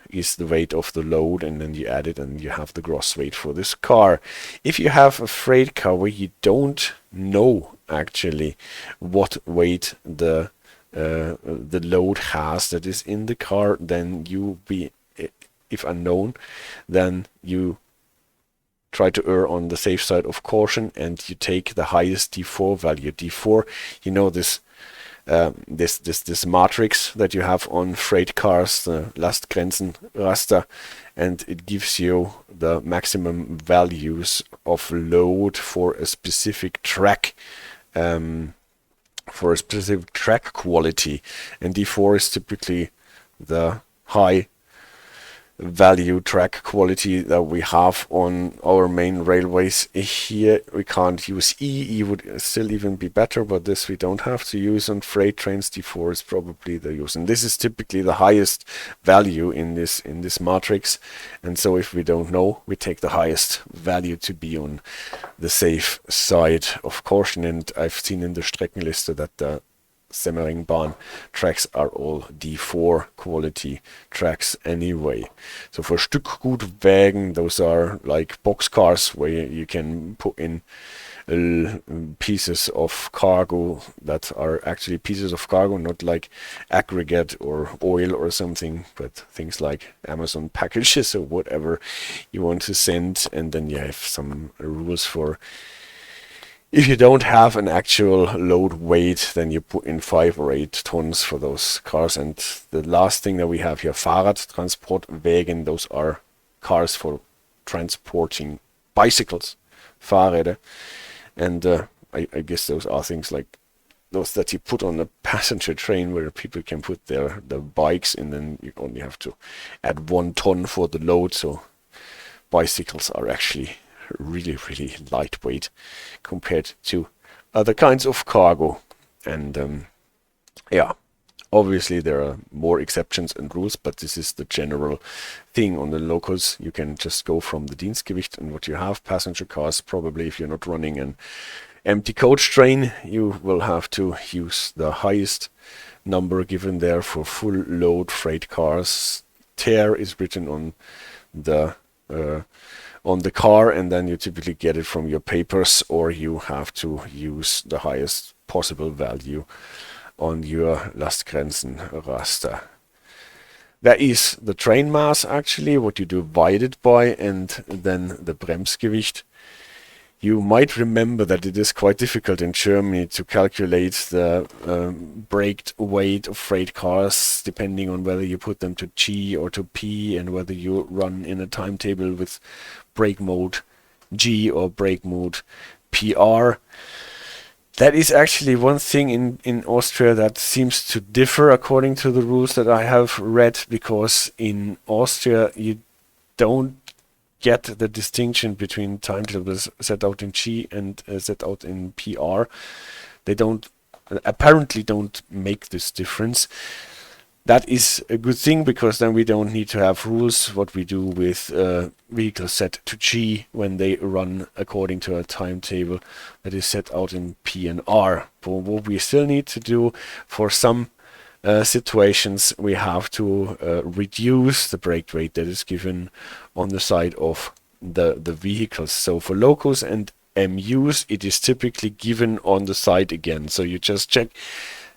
is the weight of the load, and then you add it and you have the gross weight for this car. If you have a freight car where you don't know actually what weight the load has that is in the car, then you if unknown, then you try to err on the safe side of caution, and you take the highest D4 value. D4, you know, this matrix that you have on freight cars, the Lastgrenzenraster, and it gives you the maximum values of load for a specific track, quality, and D4 is typically the high value track quality that we have on our main railways. Here we can't use E would still even be better, but this we don't have to use on freight trains. D4 is probably the use, and this is typically the highest value in this matrix, and so if we don't know, we take the highest value to be on the safe side of caution. And I've seen in the Streckenliste that the Semmeringbahn tracks are all D4 quality tracks anyway. So for Stückgutwagen, those are like boxcars where you can put in pieces of cargo that are actually pieces of cargo, not like aggregate or oil or something, but things like Amazon packages or whatever you want to send. And then you have some rules for, if you don't have an actual load weight, then you put in 5 or 8 tons for those cars. And the last thing that we have here, Fahrradtransportwagen, those are cars for transporting bicycles, Fahrräder. And I guess those are things like those that you put on a passenger train where people can put their bikes, and then you only have to add 1 ton for the load. So bicycles are actually really lightweight compared to other kinds of cargo. And yeah, obviously there are more exceptions and rules, but this is the general thing on the locals. You can just go from the Dienstgewicht and what you have. Passenger cars, probably if you're not running an empty coach train, you will have to use the highest number given there. For full load freight cars, TER is written on the car, and then you typically get it from your papers, or you have to use the highest possible value on your Lastgrenzenraster. That is the train mass, actually, what you divide it by, and then the Bremsgewicht. You might remember that it is quite difficult in Germany to calculate the braked weight of freight cars, depending on whether you put them to G or to P, and whether you run in a timetable with brake mode G or brake mode PR. That is actually one thing in Austria that seems to differ according to the rules that I have read, because in Austria you don't get the distinction between timetables set out in G and set out in PR. They apparently don't make this difference. That is a good thing, because then we don't need to have rules what we do with vehicles set to G when they run according to a timetable that is set out in P and R. But what we still need to do for some situations, we have to reduce the brake weight that is given on the side of the vehicles. So for locals and MUs, it is typically given on the side again. So you just check,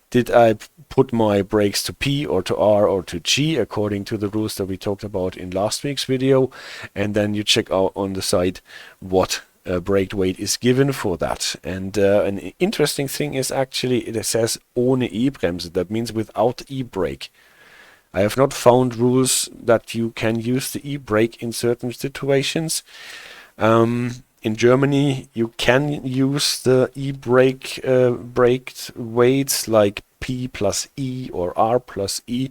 did I put my brakes to P or to R or to G according to the rules that we talked about in last week's video, and then you check out on the side what brake weight is given for that. And an interesting thing is actually it says ohne E-Bremse, that means without e-brake. I have not found rules that you can use the e-brake in certain situations. In Germany, you can use the e-brake braked weights like P plus E or R plus E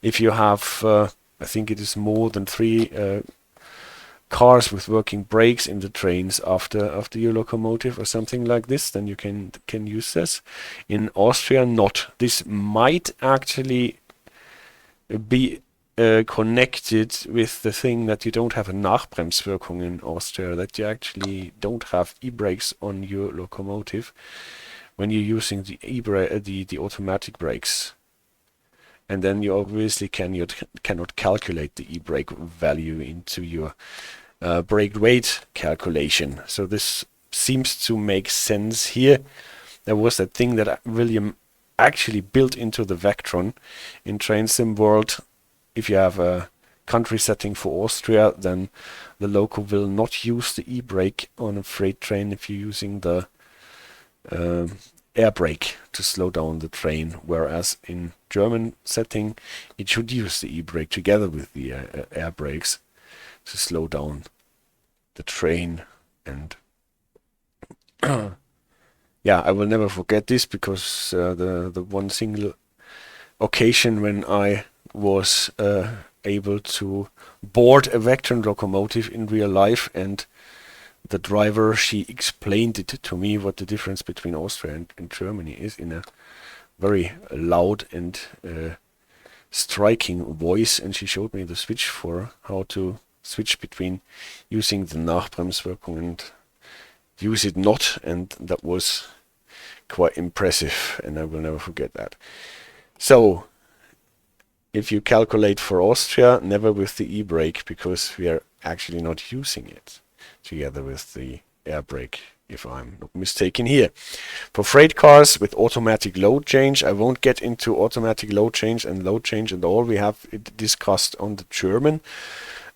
if you have, I think it is more than 3 cars with working brakes in the trains after your locomotive or something like this. Then you can use this. In Austria, not. This might actually be connected with the thing that you don't have a Nachbremswirkung in Austria, that you actually don't have e-brakes on your locomotive when you're using the automatic brakes. And then you obviously cannot calculate the e-brake value into your brake weight calculation. So this seems to make sense here. There was that thing that William actually built into the Vectron in Train Sim World. If you have a country setting for Austria, then the loco will not use the e-brake on a freight train if you're using the air brake to slow down the train, whereas in German setting it should use the e-brake together with the air brakes to slow down the train. And yeah, I will never forget this, because the one single occasion when I was able to board a Vectron locomotive in real life, and the driver, she explained it to me what the difference between Austria and Germany is in a very loud and striking voice, and she showed me the switch for how to switch between using the Nachbremswirkung and use it not, and that was quite impressive, and I will never forget that. So if you calculate for Austria, never with the e-brake, because we are actually not using it together with the air brake, if I'm not mistaken here. For freight cars with automatic load change, I won't get into automatic load change and all. We have it discussed on the German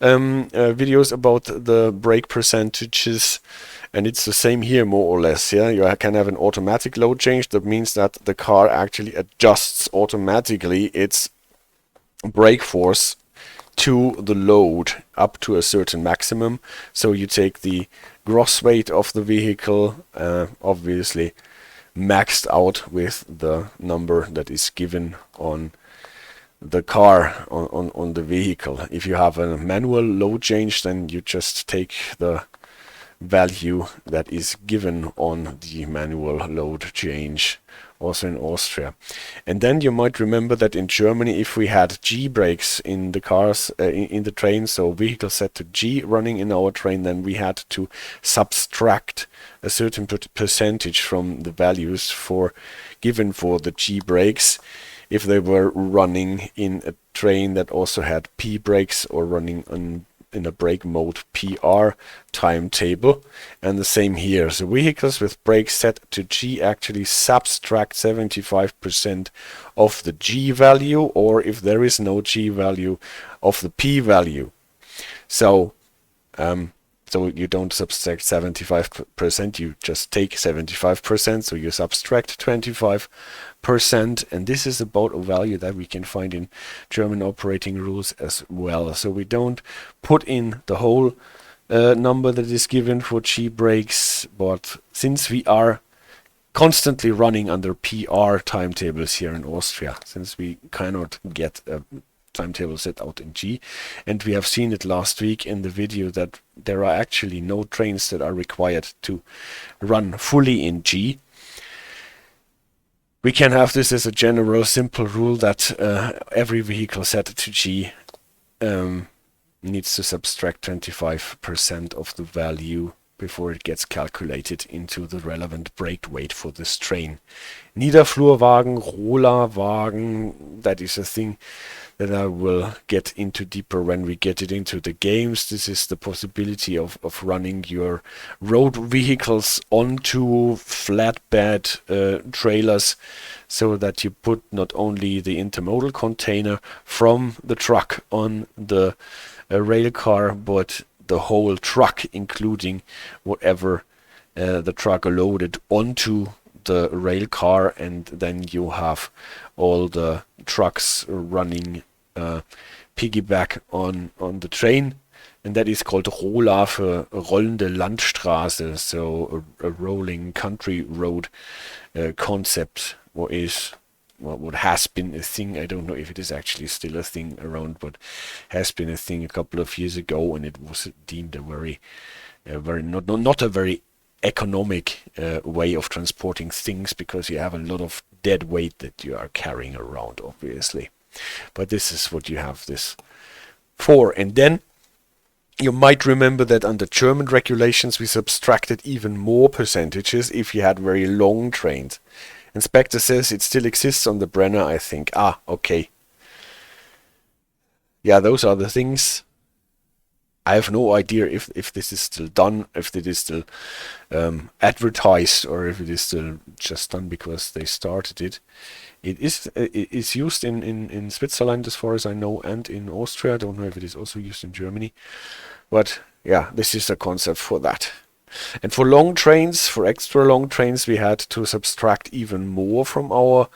videos about the brake percentages, and it's the same here more or less. Yeah, you can have an automatic load change. That means that the car actually adjusts automatically its brake force to the load up to a certain maximum. So you take the gross weight of the vehicle, obviously maxed out with the number that is given on the car, on the vehicle. If you have a manual load change, then you just take the value that is given on the manual load change, also in Austria. And then you might remember that in Germany, if we had G brakes in the cars, in the train, so vehicle set to G running in our train, then we had to subtract a certain percentage from the values given for the G brakes if they were running in a train that also had P brakes or running in a brake mode PR timetable. And the same here. So vehicles with brakes set to G actually subtract 75% of the G value, or if there is no G value, of the P value. So so you don't subtract 75%, you just take 75%, so you subtract 25%, and this is about a value that we can find in German operating rules as well. So we don't put in the whole number that is given for G brakes, but since we are constantly running under PR timetables here in Austria, since we cannot get a timetable set out in G, and we have seen it last week in the video that there are actually no trains that are required to run fully in G. We can have this as a general simple rule that every vehicle set to G needs to subtract 25% of the value before it gets calculated into the relevant brake weight for this train. Niederflurwagen, Rollerwagen, that is a thing that I will get into deeper when we get it into the games. This is the possibility of running your road vehicles onto flatbed trailers, so that you put not only the intermodal container from the truck on the rail car, but the whole truck, including whatever the truck loaded onto the rail car, and then you have all the trucks running piggyback on the train, and that is called Rola for rollende Landstraße, so a rolling country road concept, what has been a thing. I don't know if it is actually still a thing around, but has been a thing a couple of years ago, and it was deemed a very not a very economic way of transporting things, because you have a lot of dead weight that you are carrying around, obviously. But this is what you have this for. And then you might remember that under German regulations we subtracted even more percentages if you had very long trains. Inspector says it still exists on the Brenner, I think. Ah, okay. Yeah, those are the things. I have no idea if this is still done, if it is still advertised, or if it is still just done because they started it. It is used in Switzerland, as far as I know, and in Austria. I don't know if it is also used in Germany. But yeah, this is a concept for that. And for long trains, for extra long trains, we had to subtract even more from our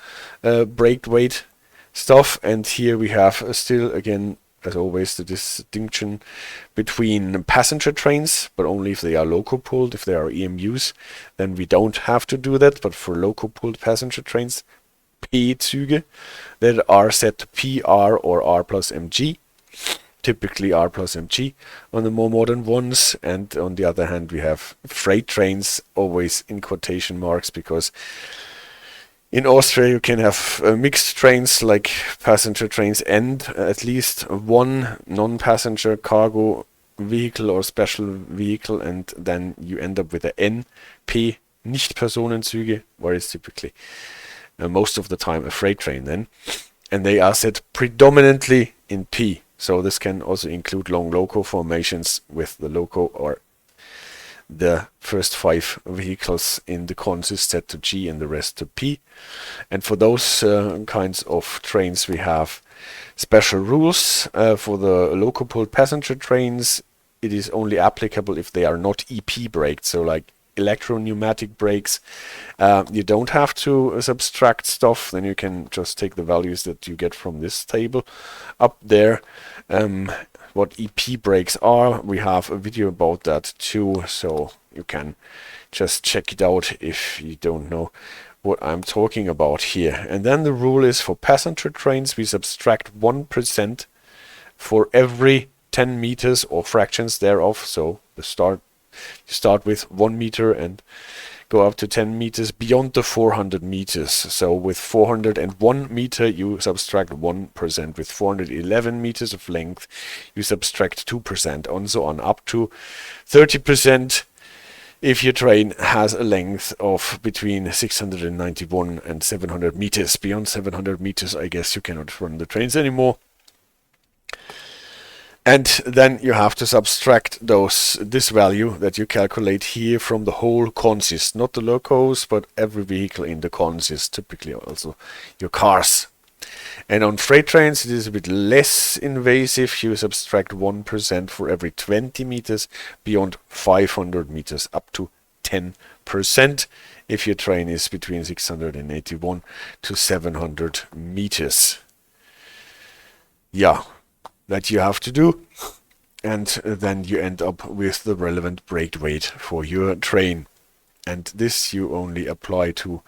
brake weight stuff. And here we have still, again, as always, the distinction between passenger trains, but only if they are loco-pulled. If they are EMUs, then we don't have to do that. But for loco-pulled passenger trains, P-Züge, that are set to PR or R plus MG, typically R plus mg on the more modern ones. And on the other hand, we have freight trains, always in quotation marks, because in Austria you can have mixed trains like passenger trains and at least one non-passenger cargo vehicle or special vehicle, and then you end up with a NP, Nicht-Personenzüge, where it's typically most of the time a freight train then, and they are set predominantly in P. So this can also include long loco formations with the loco or the first 5 vehicles in the consist set to G and the rest to P. And for those kinds of trains we have special rules. For the loco-pulled passenger trains, it is only applicable if they are not EP braked, so like electro-pneumatic brakes. You don't have to subtract stuff, then you can just take the values that you get from this table up there. What EP brakes are, we have a video about that too, so you can just check it out if you don't know what I'm talking about here. And then the rule is for passenger trains we subtract 1% for every 10 meters or fractions thereof. So you start with 1 meter and go up to 10 meters beyond the 400 meters. So with 401 meter you subtract 1%. With 411 meters of length you subtract 2%, and so on up to 30% if your train has a length of between 691 and 700 meters. Beyond 700 meters I guess you cannot run the trains anymore. And then you have to subtract this value that you calculate here from the whole consist, not the locos, but every vehicle in the consist, typically also your cars. And on freight trains it is a bit less invasive. You subtract 1% for every 20 meters beyond 500 meters, up to 10% if your train is between 681 to 700 meters. Yeah. That you have to do, and then you end up with the relevant brake weight for your train. And this you only apply to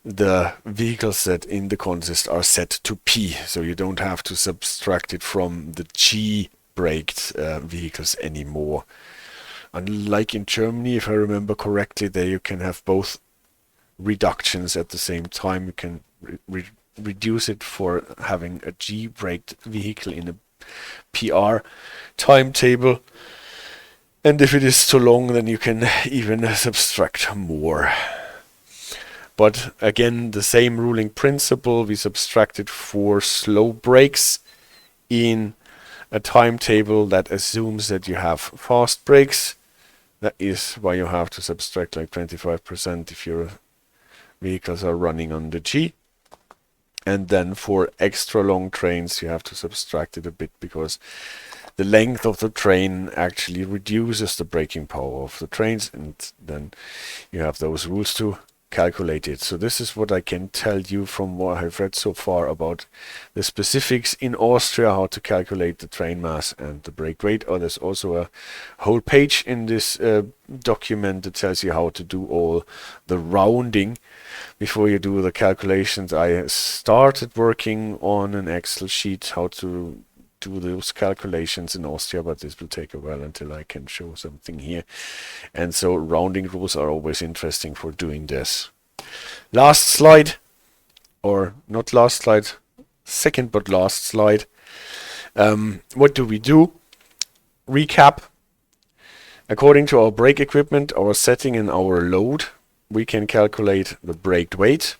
the vehicles that in the consist are set to P, so you don't have to subtract it from the G braked vehicles anymore. Unlike in Germany, if I remember correctly, there you can have both reductions at the same time. You can reduce it for having a G braked vehicle in a PR timetable, and if it is too long then you can even subtract more. But again, the same ruling principle, we subtracted for slow brakes in a timetable that assumes that you have fast brakes. That is why you have to subtract like 25% if your vehicles are running on the G. And then for extra long trains you have to subtract it a bit, because the length of the train actually reduces the braking power of the trains, and then you have those rules to calculate it. So this is what I can tell you from what I've read so far about the specifics in Austria, how to calculate the train mass and the brake weight. Oh, there's also a whole page in this document that tells you how to do all the rounding before you do the calculations. I started working on an Excel sheet how to do those calculations in Austria, but this will take a while until I can show something here. And so rounding rules are always interesting for doing this. Last slide, or not last slide, second but last slide. What do we do? Recap. According to our brake equipment, our setting and our load, we can calculate the brake weight.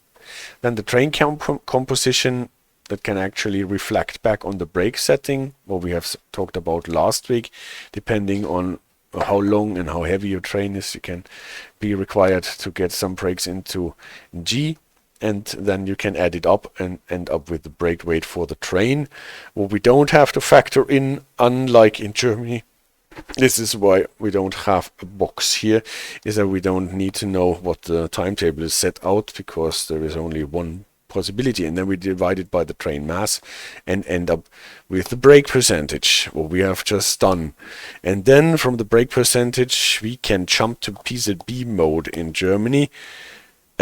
Then the train composition that can actually reflect back on the brake setting, what we have talked about last week. Depending on how long and how heavy your train is, you can be required to get some brakes into G, and then you can add it up and end up with the brake weight for the train. What we don't have to factor in, unlike in Germany, this is why we don't have a box here, is that we don't need to know what the timetable is set out, because there is only one possibility, and then we divide it by the train mass and end up with the brake percentage, what we have just done. And then from the brake percentage we can jump to PZB mode in Germany,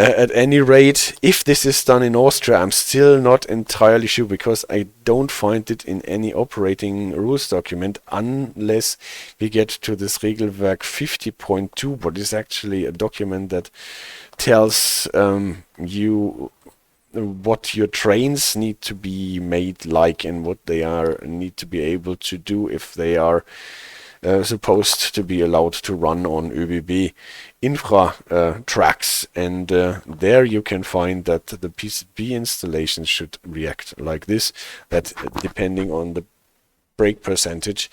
At any rate, if this is done in Austria, I'm still not entirely sure, because I don't find it in any operating rules document unless we get to this Regelwerk 50.2, what is actually a document that tells you what your trains need to be made like and what they need to be able to do if they are supposed to be allowed to run on ÖBB infra tracks, and there you can find that the PCB installation should react like this, that depending on the brake percentage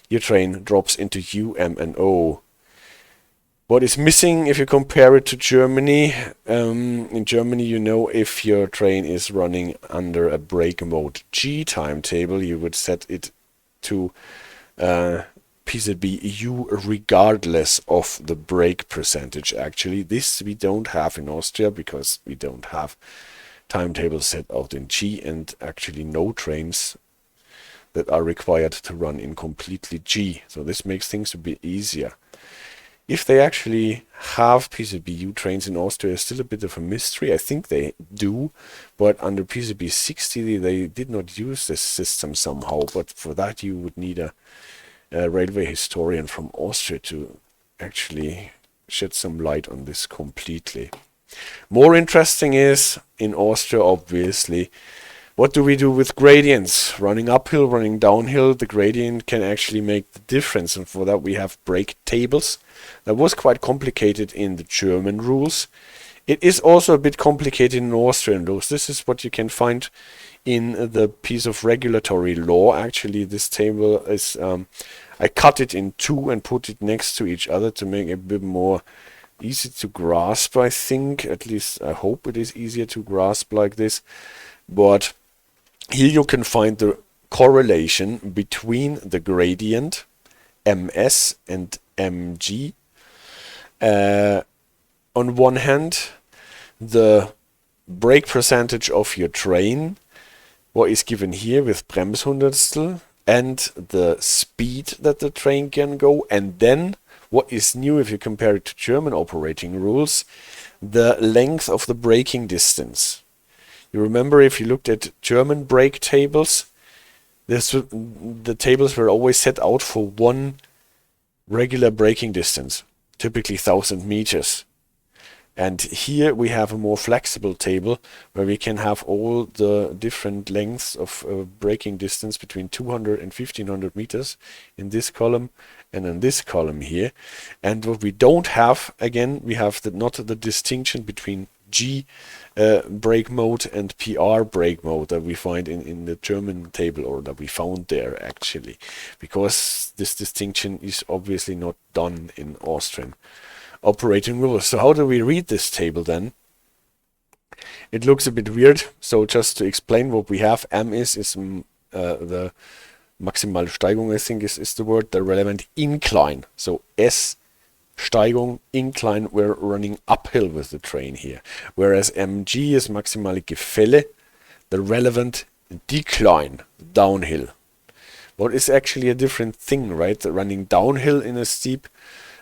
your train drops into U, M and O. What is missing if you compare it to Germany? In Germany, you know, if your train is running under a brake mode G timetable, you would set it to PZB U regardless of the brake percentage. Actually, this we don't have in Austria because we don't have timetables set out in G, and actually no trains that are required to run in completely G. So this makes things a bit easier. If they actually have PZB-U trains in Austria is still a bit of a mystery. I think they do, but under PZB 60 they did not use this system somehow. But for that you would need a railway historian from Austria to actually shed some light on this completely. More interesting is, in Austria obviously, what do we do with gradients? Running uphill, running downhill, the gradient can actually make the difference, and for that we have brake tables. That was quite complicated in the German rules. It is also a bit complicated in Austrian rules. This is what you can find in the piece of regulatory law. Actually, this table is, I cut it in two and put it next to each other to make it a bit more easy to grasp, I think. At least I hope it is easier to grasp like this. But here you can find the correlation between the gradient ms and mg. On one hand, the brake percentage of your train, what is given here with Bremshundertstel, and the speed that the train can go, and then what is new if you compare it to German operating rules, the length of the braking distance. You remember, if you looked at German brake tables, the tables were always set out for one regular braking distance, typically 1000 meters. And here we have a more flexible table where we can have all the different lengths of braking distance between 200 and 1500 meters in this column and in this column here. And what we don't have, again, we have not the distinction between G brake mode and PR brake mode that we find in the German table, or that we found there actually, because this distinction is obviously not done in Austrian operating rules. So how do we read this table then? It looks a bit weird, so just to explain what we have, M is the maximale Steigung, I think is the word, the relevant incline. So S, Steigung, incline, we're running uphill with the train here. Whereas MG is maximale Gefälle, the relevant decline, downhill. What is actually a different thing, right? Running downhill in a steep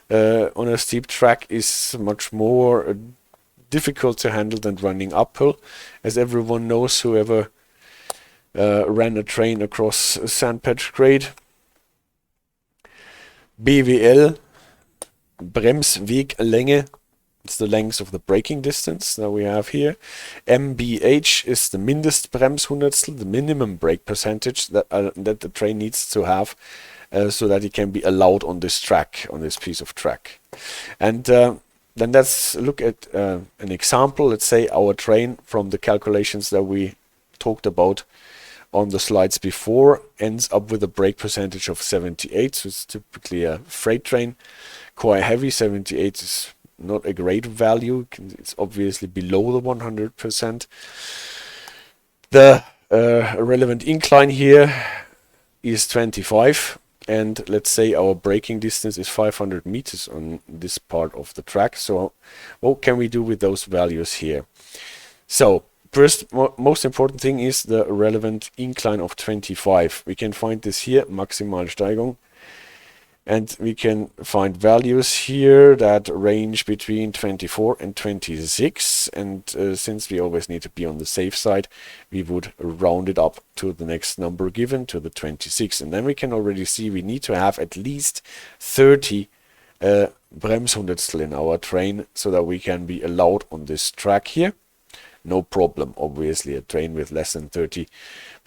on a steep track is much more difficult to handle than running uphill, as everyone knows who ever ran a train across sandpatch grade. BWL, Bremsweglänge, it's the length of the braking distance that we have here. MBH is the Mindestbremshundertstel, the minimum brake percentage that the train needs to have so that it can be allowed on this track, on this piece of track. And then let's look at an example. Let's say our train, from the calculations that we talked about on the slides before, ends up with a brake percentage of 78. So it's typically a freight train, quite heavy. 78 is not a great value. It's obviously below the 100%. The relevant incline here is 25. And let's say our braking distance is 500 meters on this part of the track. So what can we do with those values here? So first, most important thing is the relevant incline of 25. We can find this here, maximale Steigung. And we can find values here that range between 24 and 26. And since we always need to be on the safe side, we would round it up to the next number given, to the 26. And then we can already see we need to have at least 30 Bremshundertstel in our train so that we can be allowed on this track here. No problem, obviously. A train with less than 30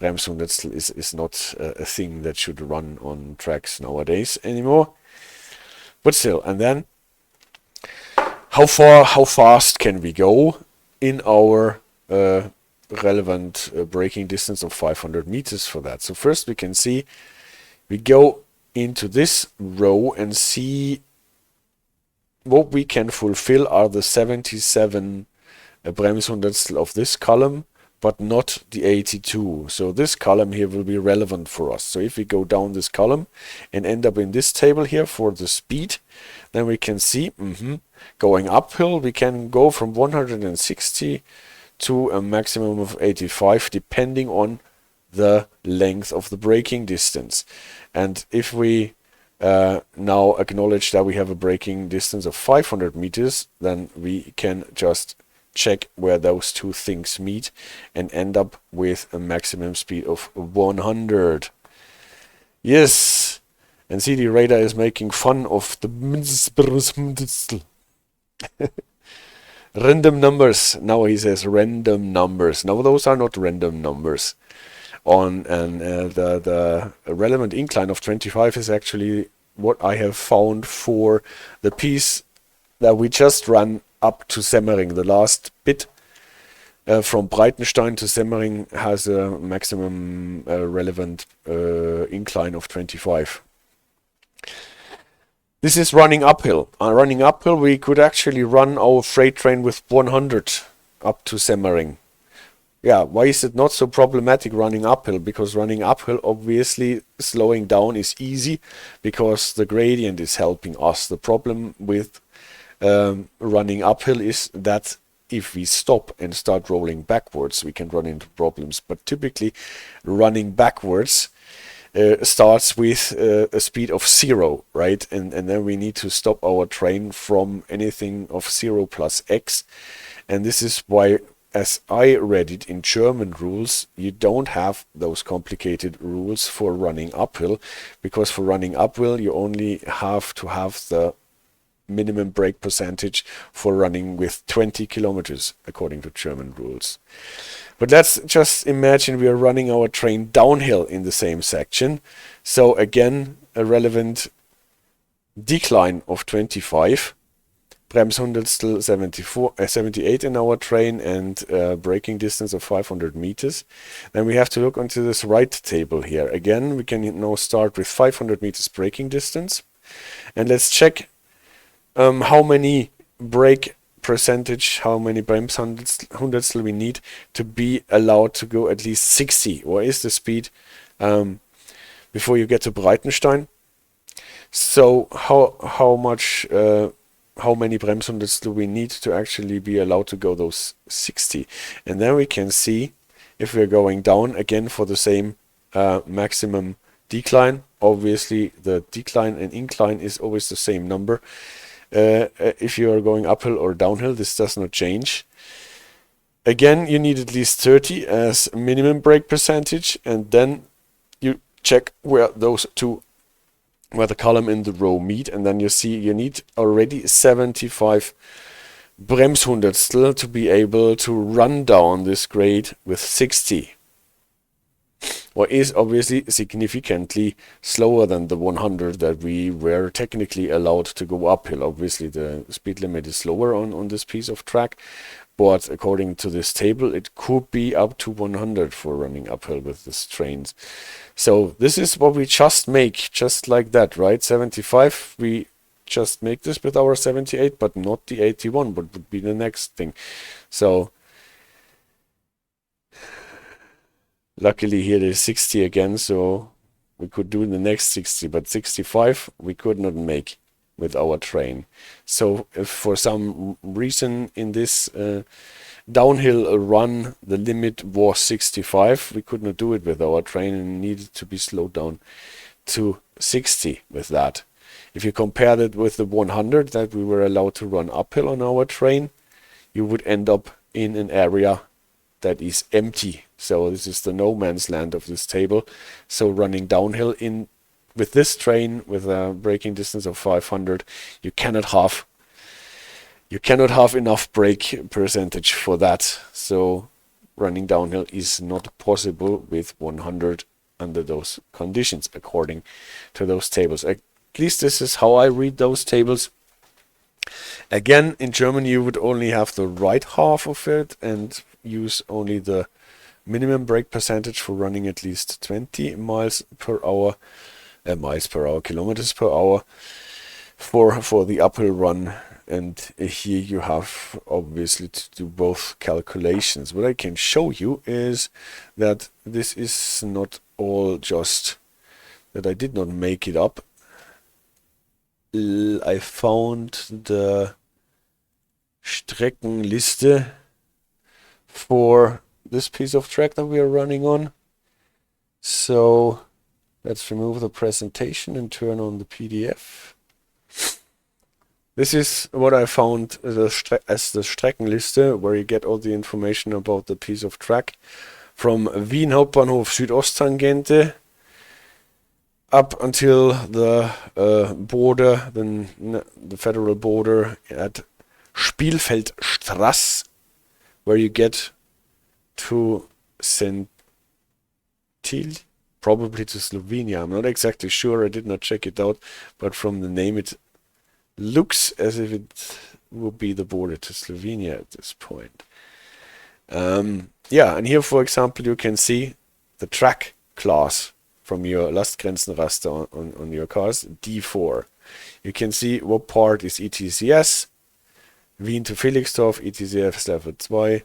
Bremshundertstel is not a thing that should run on tracks nowadays anymore. But still, and then how fast can we go in our relevant braking distance of 500 meters for that? So first we can see we go into this row and see what we can fulfill are the 77 Bremshundertstel of this column, but not the 82. So this column here will be relevant for us. So if we go down this column and end up in this table here for the speed, then we can see going uphill we can go from 160 to a maximum of 85 depending on the length of the braking distance. And if we now acknowledge that we have a braking distance of 500 meters, then we can just check where those two things meet and end up with a maximum speed of 100. Yes, and see, the radar is making fun of the random numbers. Now he says random numbers. Now those are not random numbers. The relevant incline of 25 is actually what I have found for the piece that we just ran up to Semmering. The last bit from Breitenstein to Semmering has a maximum relevant incline of 25. This is running uphill. Running uphill, we could actually run our freight train with 100 up to Semmering. Yeah, why is it not so problematic running uphill? Because running uphill, obviously, slowing down is easy because the gradient is helping us. The problem with running uphill is that if we stop and start rolling backwards, we can run into problems. But typically, running backwards starts with a speed of 0, right? And then we need to stop our train from anything of 0 plus x. And this is why, as I read it in German rules, you don't have those complicated rules for running uphill, because for running uphill you only have to have the minimum brake percentage for running with 20 kilometers according to German rules. But let's just imagine we are running our train downhill in the same section. So again, a relevant decline of 25. Bremshundertstel 78 in our train, and braking distance of 500 meters. Then we have to look onto this right table here. Again, we can now start with 500 meters braking distance. And let's check how many brake percentage, how many Bremshundertstel we need to be allowed to go at least 60. Or is the speed before you get to Breitenstein? So how many Bremshundertstel we need to actually be allowed to go those 60? And then we can see if we're going down again for the same maximum decline. Obviously the decline and incline is always the same number. If you are going uphill or downhill, this does not change. Again, you need at least 30 as minimum brake percentage, and then you check where those two, where the column and the row meet, and then you see you need already 75 Bremshundertstel to be able to run down this grade with 60. What is obviously significantly slower than the 100 that we were technically allowed to go uphill. Obviously the speed limit is slower on this piece of track, but according to this table it could be up to 100 for running uphill with this trains. So this is what we just make, just like that, right? 75, we just make this with our 78, but not the 81, but would be the next thing. So luckily here there's 60 again, so we could do the next 60, but 65 we could not make with our train. So if for some reason in this downhill run the limit was 65, we could not do it with our train and needed to be slowed down to 60 with that. If you compare that with the 100 that we were allowed to run uphill on our train, you would end up in an area that is empty. So this is the no man's land of this table. So running downhill with this train with a braking distance of 500, you cannot have enough brake percentage for that. So running downhill is not possible with 100 under those conditions, according to those tables. At least this is how I read those tables. Again, in Germany you would only have the right half of it and use only the minimum brake percentage for running at least 20 miles per hour, kilometers per hour for the uphill run. And here you have obviously to do both calculations. What I can show you is that this is not all just that I did not make it up. I found the Streckenliste for this piece of track that we are running on. So let's remove the presentation and turn on the PDF. This is what I found as the Streckenliste, where you get all the information about the piece of track from Wien Hauptbahnhof Südosttangente up until the border, the federal border at Spielfeldstrasse, where you get to Sentil, probably to Slovenia. I'm not exactly sure, I did not check it out, but from the name it looks as if it will be the border to Slovenia at this point. Yeah, and here, for example, you can see the track class from your Lastgrenzenraster on your cars, D4. You can see what part is ETCS, Wien to Felixdorf, ETCS level 2,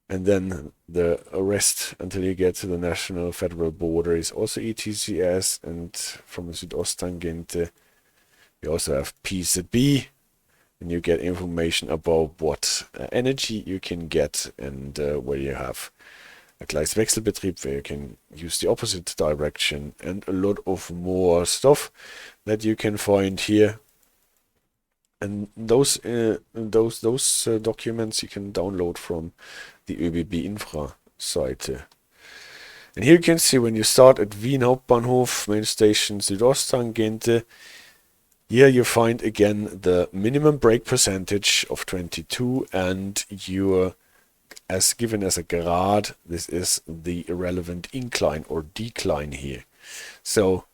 and then the rest until you get to the national federal border is also ETCS, and from the Südosttangente you also have PZB, and you get information about what energy you can get, and where you have a Gleiswechselbetrieb, where you can use the opposite direction, and a lot of more stuff that you can find here. And those documents you can download from the ÖBB Infra Seite. And here you can see when you start at Wien Hauptbahnhof, main station Südosttangente, here you find again the minimum brake percentage of 22, and your, as given as a grad, this is the irrelevant incline or decline here. So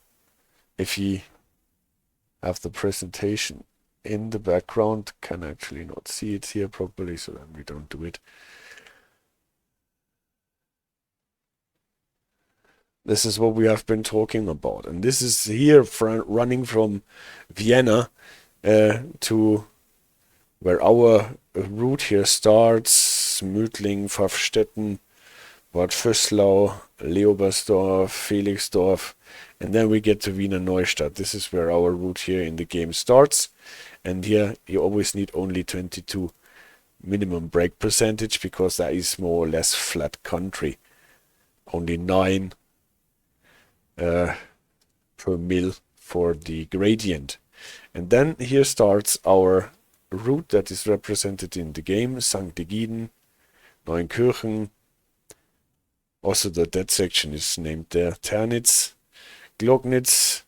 if you have the presentation in the background, can actually not see it here properly, so then we don't do it. This is what we have been talking about, and this is here running from Vienna to where our route here starts: Mödling, Pfaffstetten, Bad Vöslau, Leobersdorf, Felixdorf, and then we get to Wiener Neustadt. This is where our route here in the game starts, and here you always need only 22 minimum brake percentage, because that is more or less flat country. Only 9 per mil for the gradient. And then here starts our route that is represented in the game: St. Egyden, Neunkirchen. Also that section is named there: Ternitz, Gloggnitz,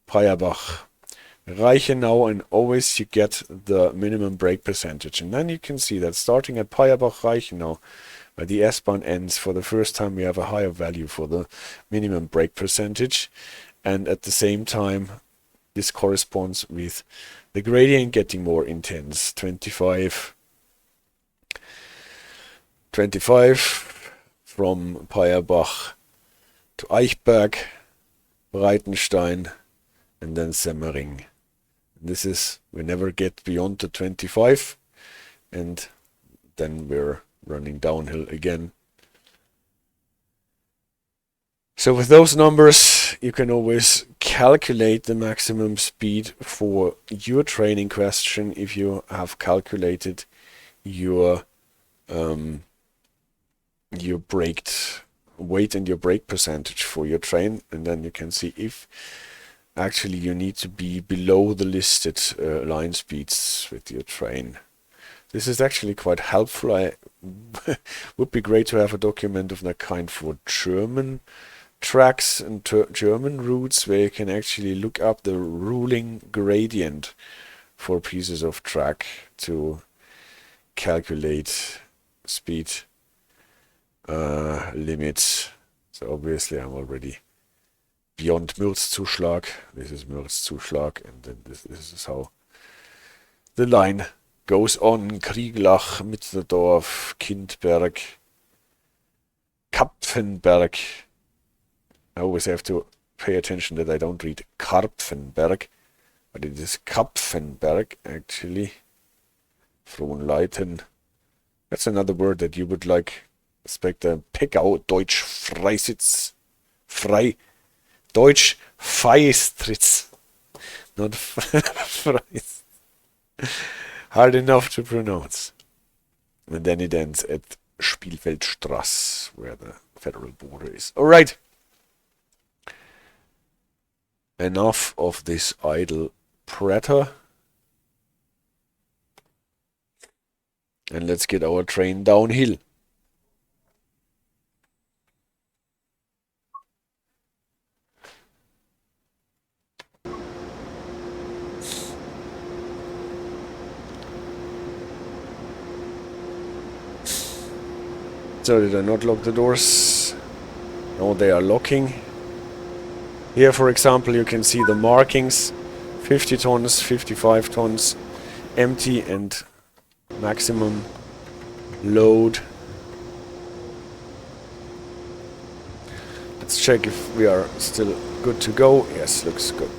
Payerbach-Reichenau, and always you get the minimum brake percentage. And then you can see that starting at Payerbach-Reichenau, where the S-Bahn ends, for the first time we have a higher value for the minimum brake percentage, and at the same time this corresponds with the gradient getting more intense. 25 from Payerbach to Eichberg, Breitenstein, and then Semmering. This is, we never get beyond the 25, and then we're running downhill again. So with those numbers you can always calculate the maximum speed for your train in question if you have calculated your braked weight and your brake percentage for your train, and then you can see if actually you need to be below the listed line speeds with your train. This is actually quite helpful. I would be great to have a document of that kind for German tracks and German routes, where you can actually look up the ruling gradient for pieces of track to calculate speed limits. So obviously I'm already beyond Mürzzuschlag. This is Mürzzuschlag, and then this is how the line goes on. Krieglach, Mitterdorf, Kindberg, Kapfenberg. I always have to pay attention that I don't read Karpfenberg, but it is Kapfenberg actually. Frohnleiten. That's another word that you would like. Inspector Pegau, Deutsch Freisitz. Frei. Deutsch Feistritz. Not Freis. Hard enough to pronounce. And then it ends at Spielfeldstrasse, where the federal border is. Alright. Enough of this idle pratter. And let's get our train downhill. So did I not lock the doors? No, they are locking. Here, for example, you can see the markings. 50 tons, 55 tons, empty and maximum load. Let's check if we are still good to go. Yes, looks good.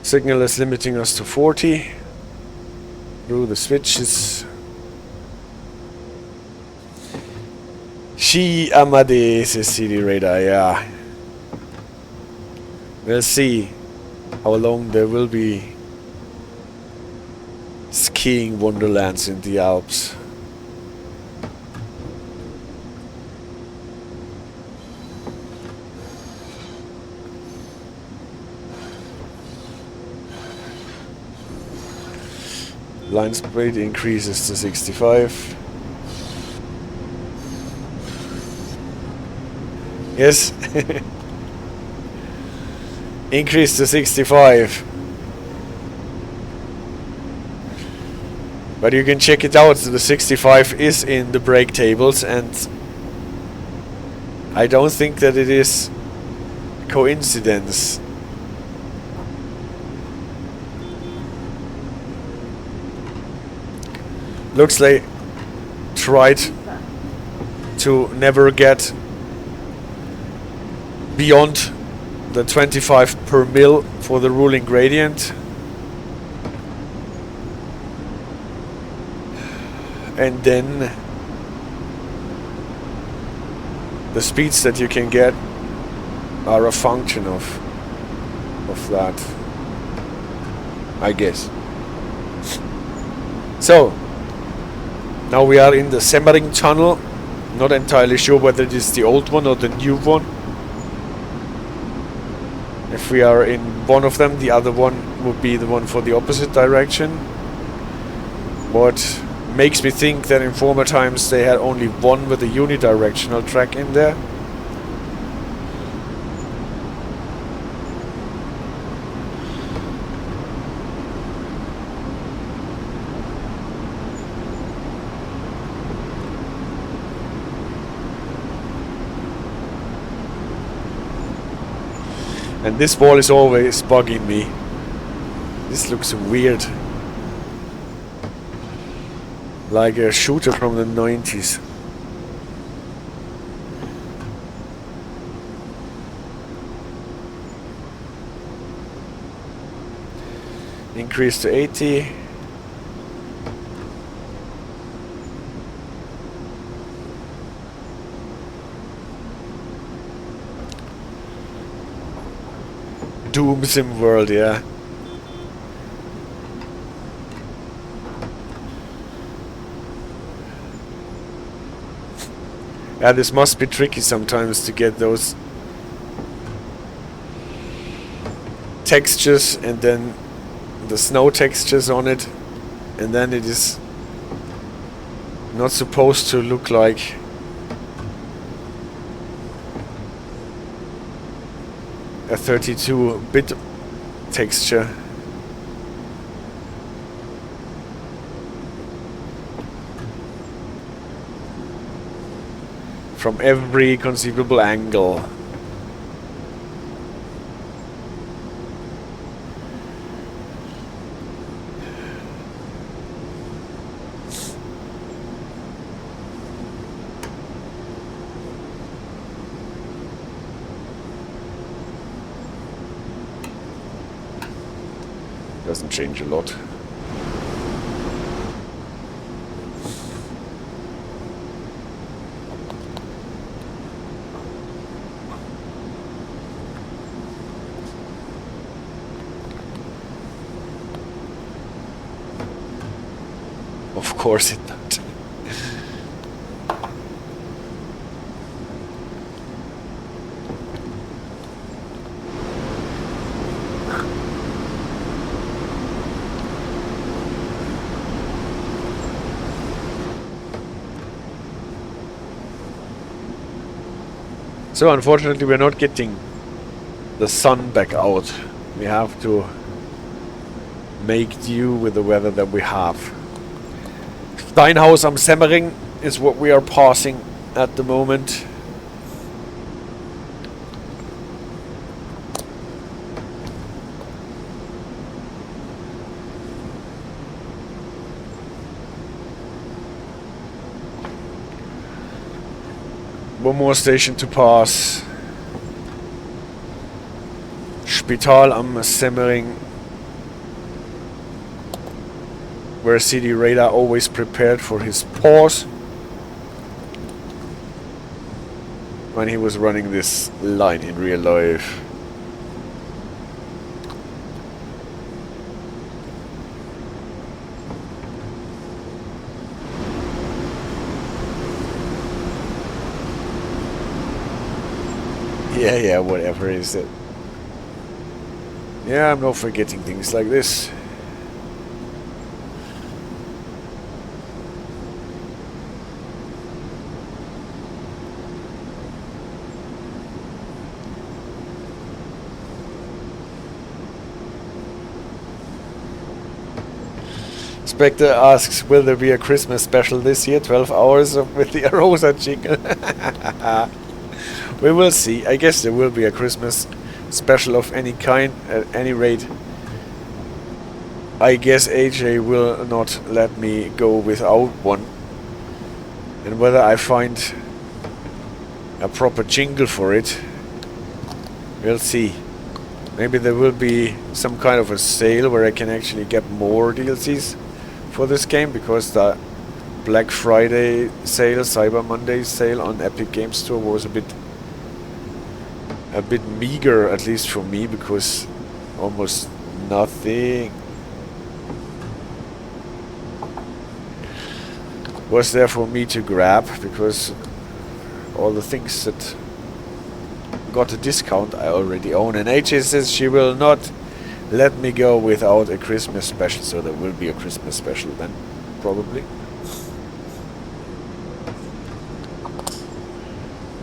Signal is limiting us to 40 through the switches. She Amadeus is CD radar, yeah. We'll see how long there will be skiing wonderlands in the Alps. Line speed increases to 65. Yes. Increase to 65. But you can check it out. The 65 is in the brake tables, and I don't think that it is a coincidence. Looks like tried to never get beyond the 25 per mil for the ruling gradient. And then the speeds that you can get are a function of that, I guess. So now we are in the Semmering tunnel. Not entirely sure whether it is the old one or the new one. If we are in one of them, the other one would be the one for the opposite direction. What makes me think that in former times they had only one with a unidirectional track in there. And this wall is always bugging me. This looks weird. Like a shooter from the 90s. Increase to 80. Doom Sim World, yeah. Yeah, this must be tricky sometimes to get those textures and then the snow textures on it, and then it is not supposed to look like a 32-bit texture. From every conceivable angle. Doesn't change a lot. Of course it don't. So unfortunately we're not getting the sun back out. We have to make do with the weather that we have. Steinhaus am Semmering is what we are passing at the moment. One more station to pass. Spital am Semmering, where CD Radar always prepared for his pause when he was running this line in real life. Yeah, whatever is it. Yeah, I'm not forgetting things like this. Spectre asks, will there be a Christmas special this year? 12 hours with the Rosa jingle. We will see. I guess there will be a Christmas special of any kind. At any rate, I guess AJ will not let me go without one. And whether I find a proper jingle for it, we'll see. Maybe there will be some kind of a sale where I can actually get more DLCs for this game, because the Black Friday sale, Cyber Monday sale on Epic Games Store was a bit meager, at least for me, because almost nothing was there for me to grab, because all the things that got a discount I already own. And AJ says she will not let me go without a Christmas special, so there will be a Christmas special then, probably.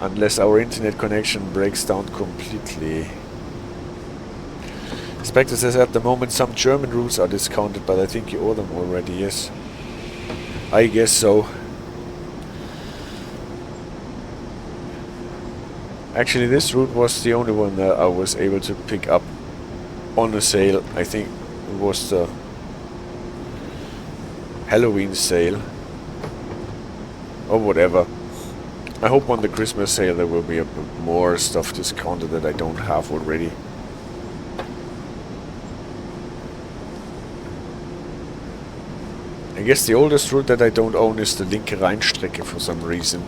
Unless our internet connection breaks down completely. Spectre says at the moment some German routes are discounted, but I think you owe them already, yes. I guess so. Actually, this route was the only one that I was able to pick up on a sale. I think it was the Halloween sale or whatever. I hope on the Christmas sale there will be a bit more stuff discounted that I don't have already. I guess the oldest route that I don't own is the linke Rheinstrecke for some reason.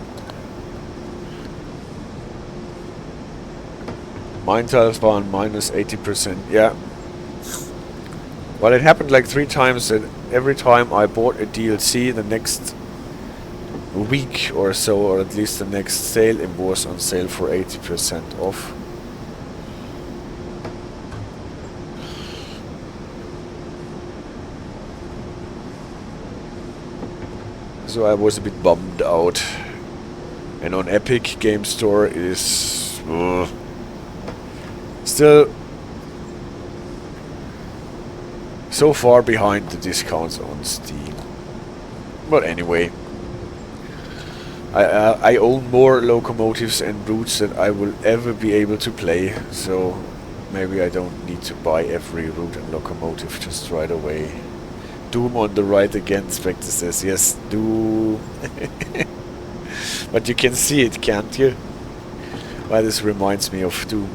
Maintal waren minus 80%, yeah. Well, it happened like 3 times that every time I bought a DLC, the next week or so, or at least the next sale, it was on sale for 80% off. So I was a bit bummed out. And on Epic Game Store is still so far behind the discounts on Steam. But anyway, I own more locomotives and routes than I will ever be able to play, so maybe I don't need to buy every route and locomotive just right away. Doom on the right again, Spectre says, yes, Doom. But you can see it, can't you? Well, this reminds me of Doom.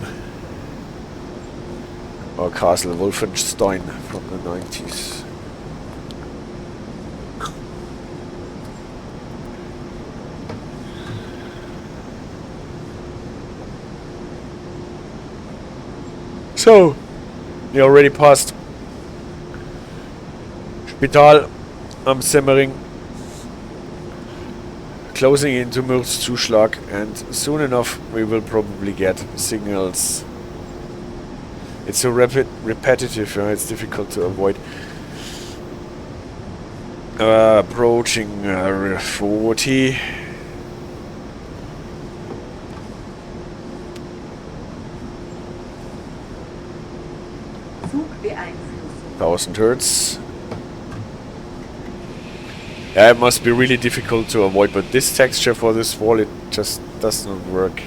Or Castle Wolfenstein from the 90s. So, we already passed Spital am Semmering, closing into Mürzzuschlag, and soon enough we will probably get signals. It's so repetitive, it's difficult to avoid. Approaching 40. Zugbeeinflussung. 1000 Hertz. Yeah, it must be really difficult to avoid, but this texture for this wall, it just does not work.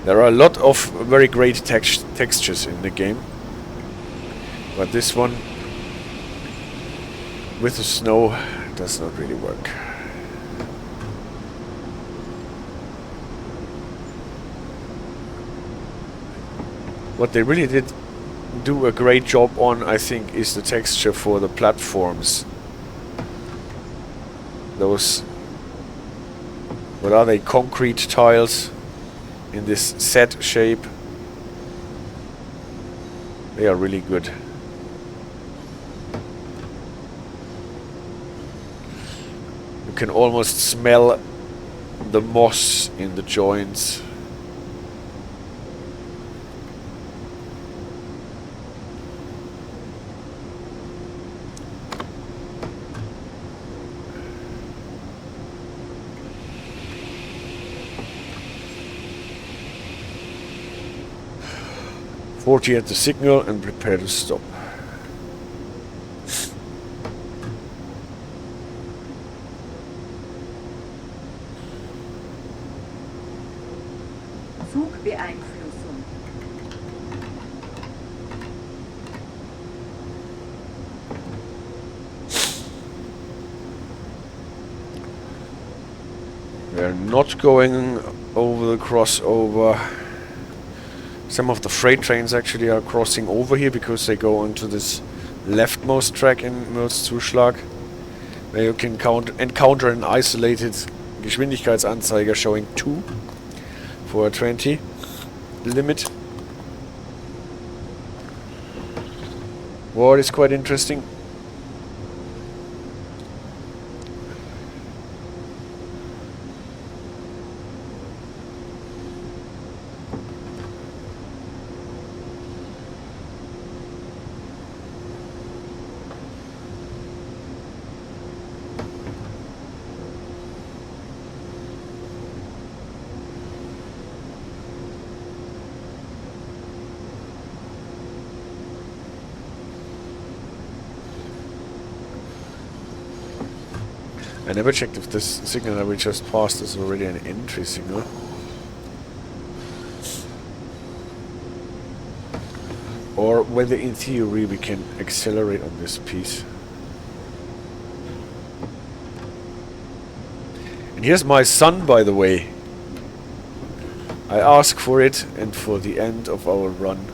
There are a lot of very great textures in the game, but this one with the snow does not really work. What they really did do a great job on, I think, is the texture for the platforms. Those, what are they, concrete tiles in this Z shape. They are really good. You can almost smell the moss in the joints. At the signal and prepare to stop. Zugbeeinflussung. We are not going over the crossover. Some of the freight trains actually are crossing over here because they go onto this leftmost track in Mürzzuschlag, where you can encounter an isolated Geschwindigkeitsanzeiger showing 2 for a 20 limit. What is quite interesting. I never checked if this signal that we just passed is already an entry signal. Or whether in theory we can accelerate on this piece. And here's my sun, by the way. I ask for it and for the end of our run.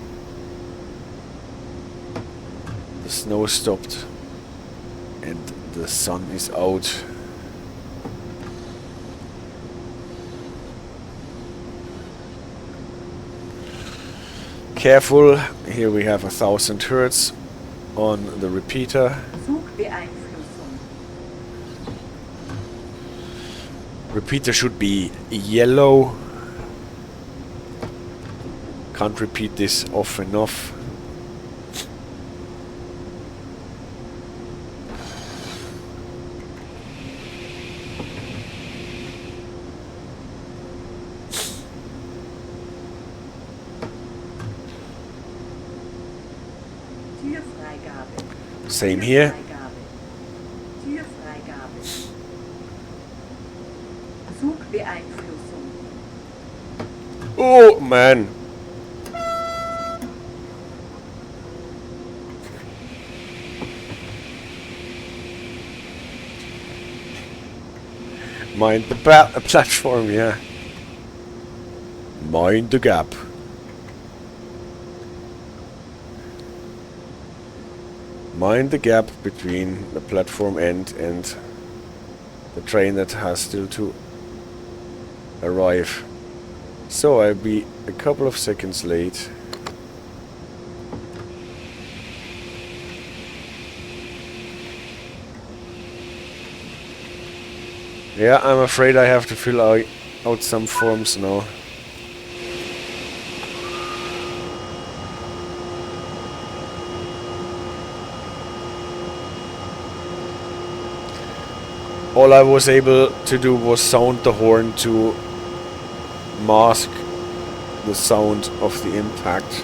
The snow stopped and the sun is out. Careful, here we have 1000 Hertz on the repeater. Zugbeeinflussung. Repeater should be yellow. Can't repeat this off enough. Same here. Oh man. Mind the platform, yeah. Mind the gap. Mind the gap between the platform end and the train that has still to arrive. So I'll be a couple of seconds late. Yeah, I'm afraid I have to fill out some forms now. All I was able to do was sound the horn to mask the sound of the impact.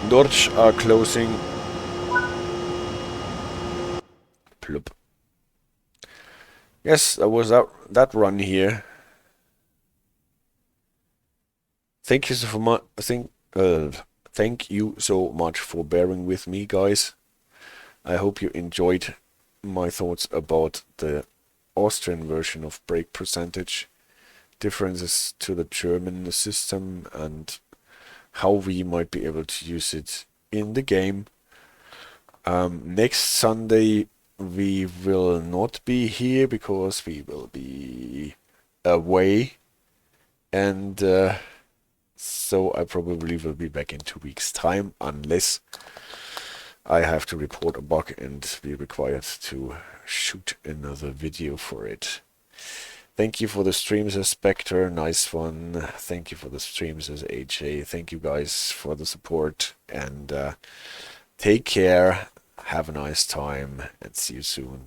Doors are closing. Plop. Yes, that was that run here. Thank you so much. Thank you so much for bearing with me, guys. I hope you enjoyed my thoughts about the Austrian version of brake percentage, differences to the German system, and how we might be able to use it in the game. Next Sunday we will not be here because we will be away, and so I probably will be back in 2 weeks' time, unless I have to report a bug and be required to shoot another video for it. Thank you for the streams as Spectre, nice one. Thank you for the streams as AJ. Thank you guys for the support, and take care, have a nice time, and see you soon.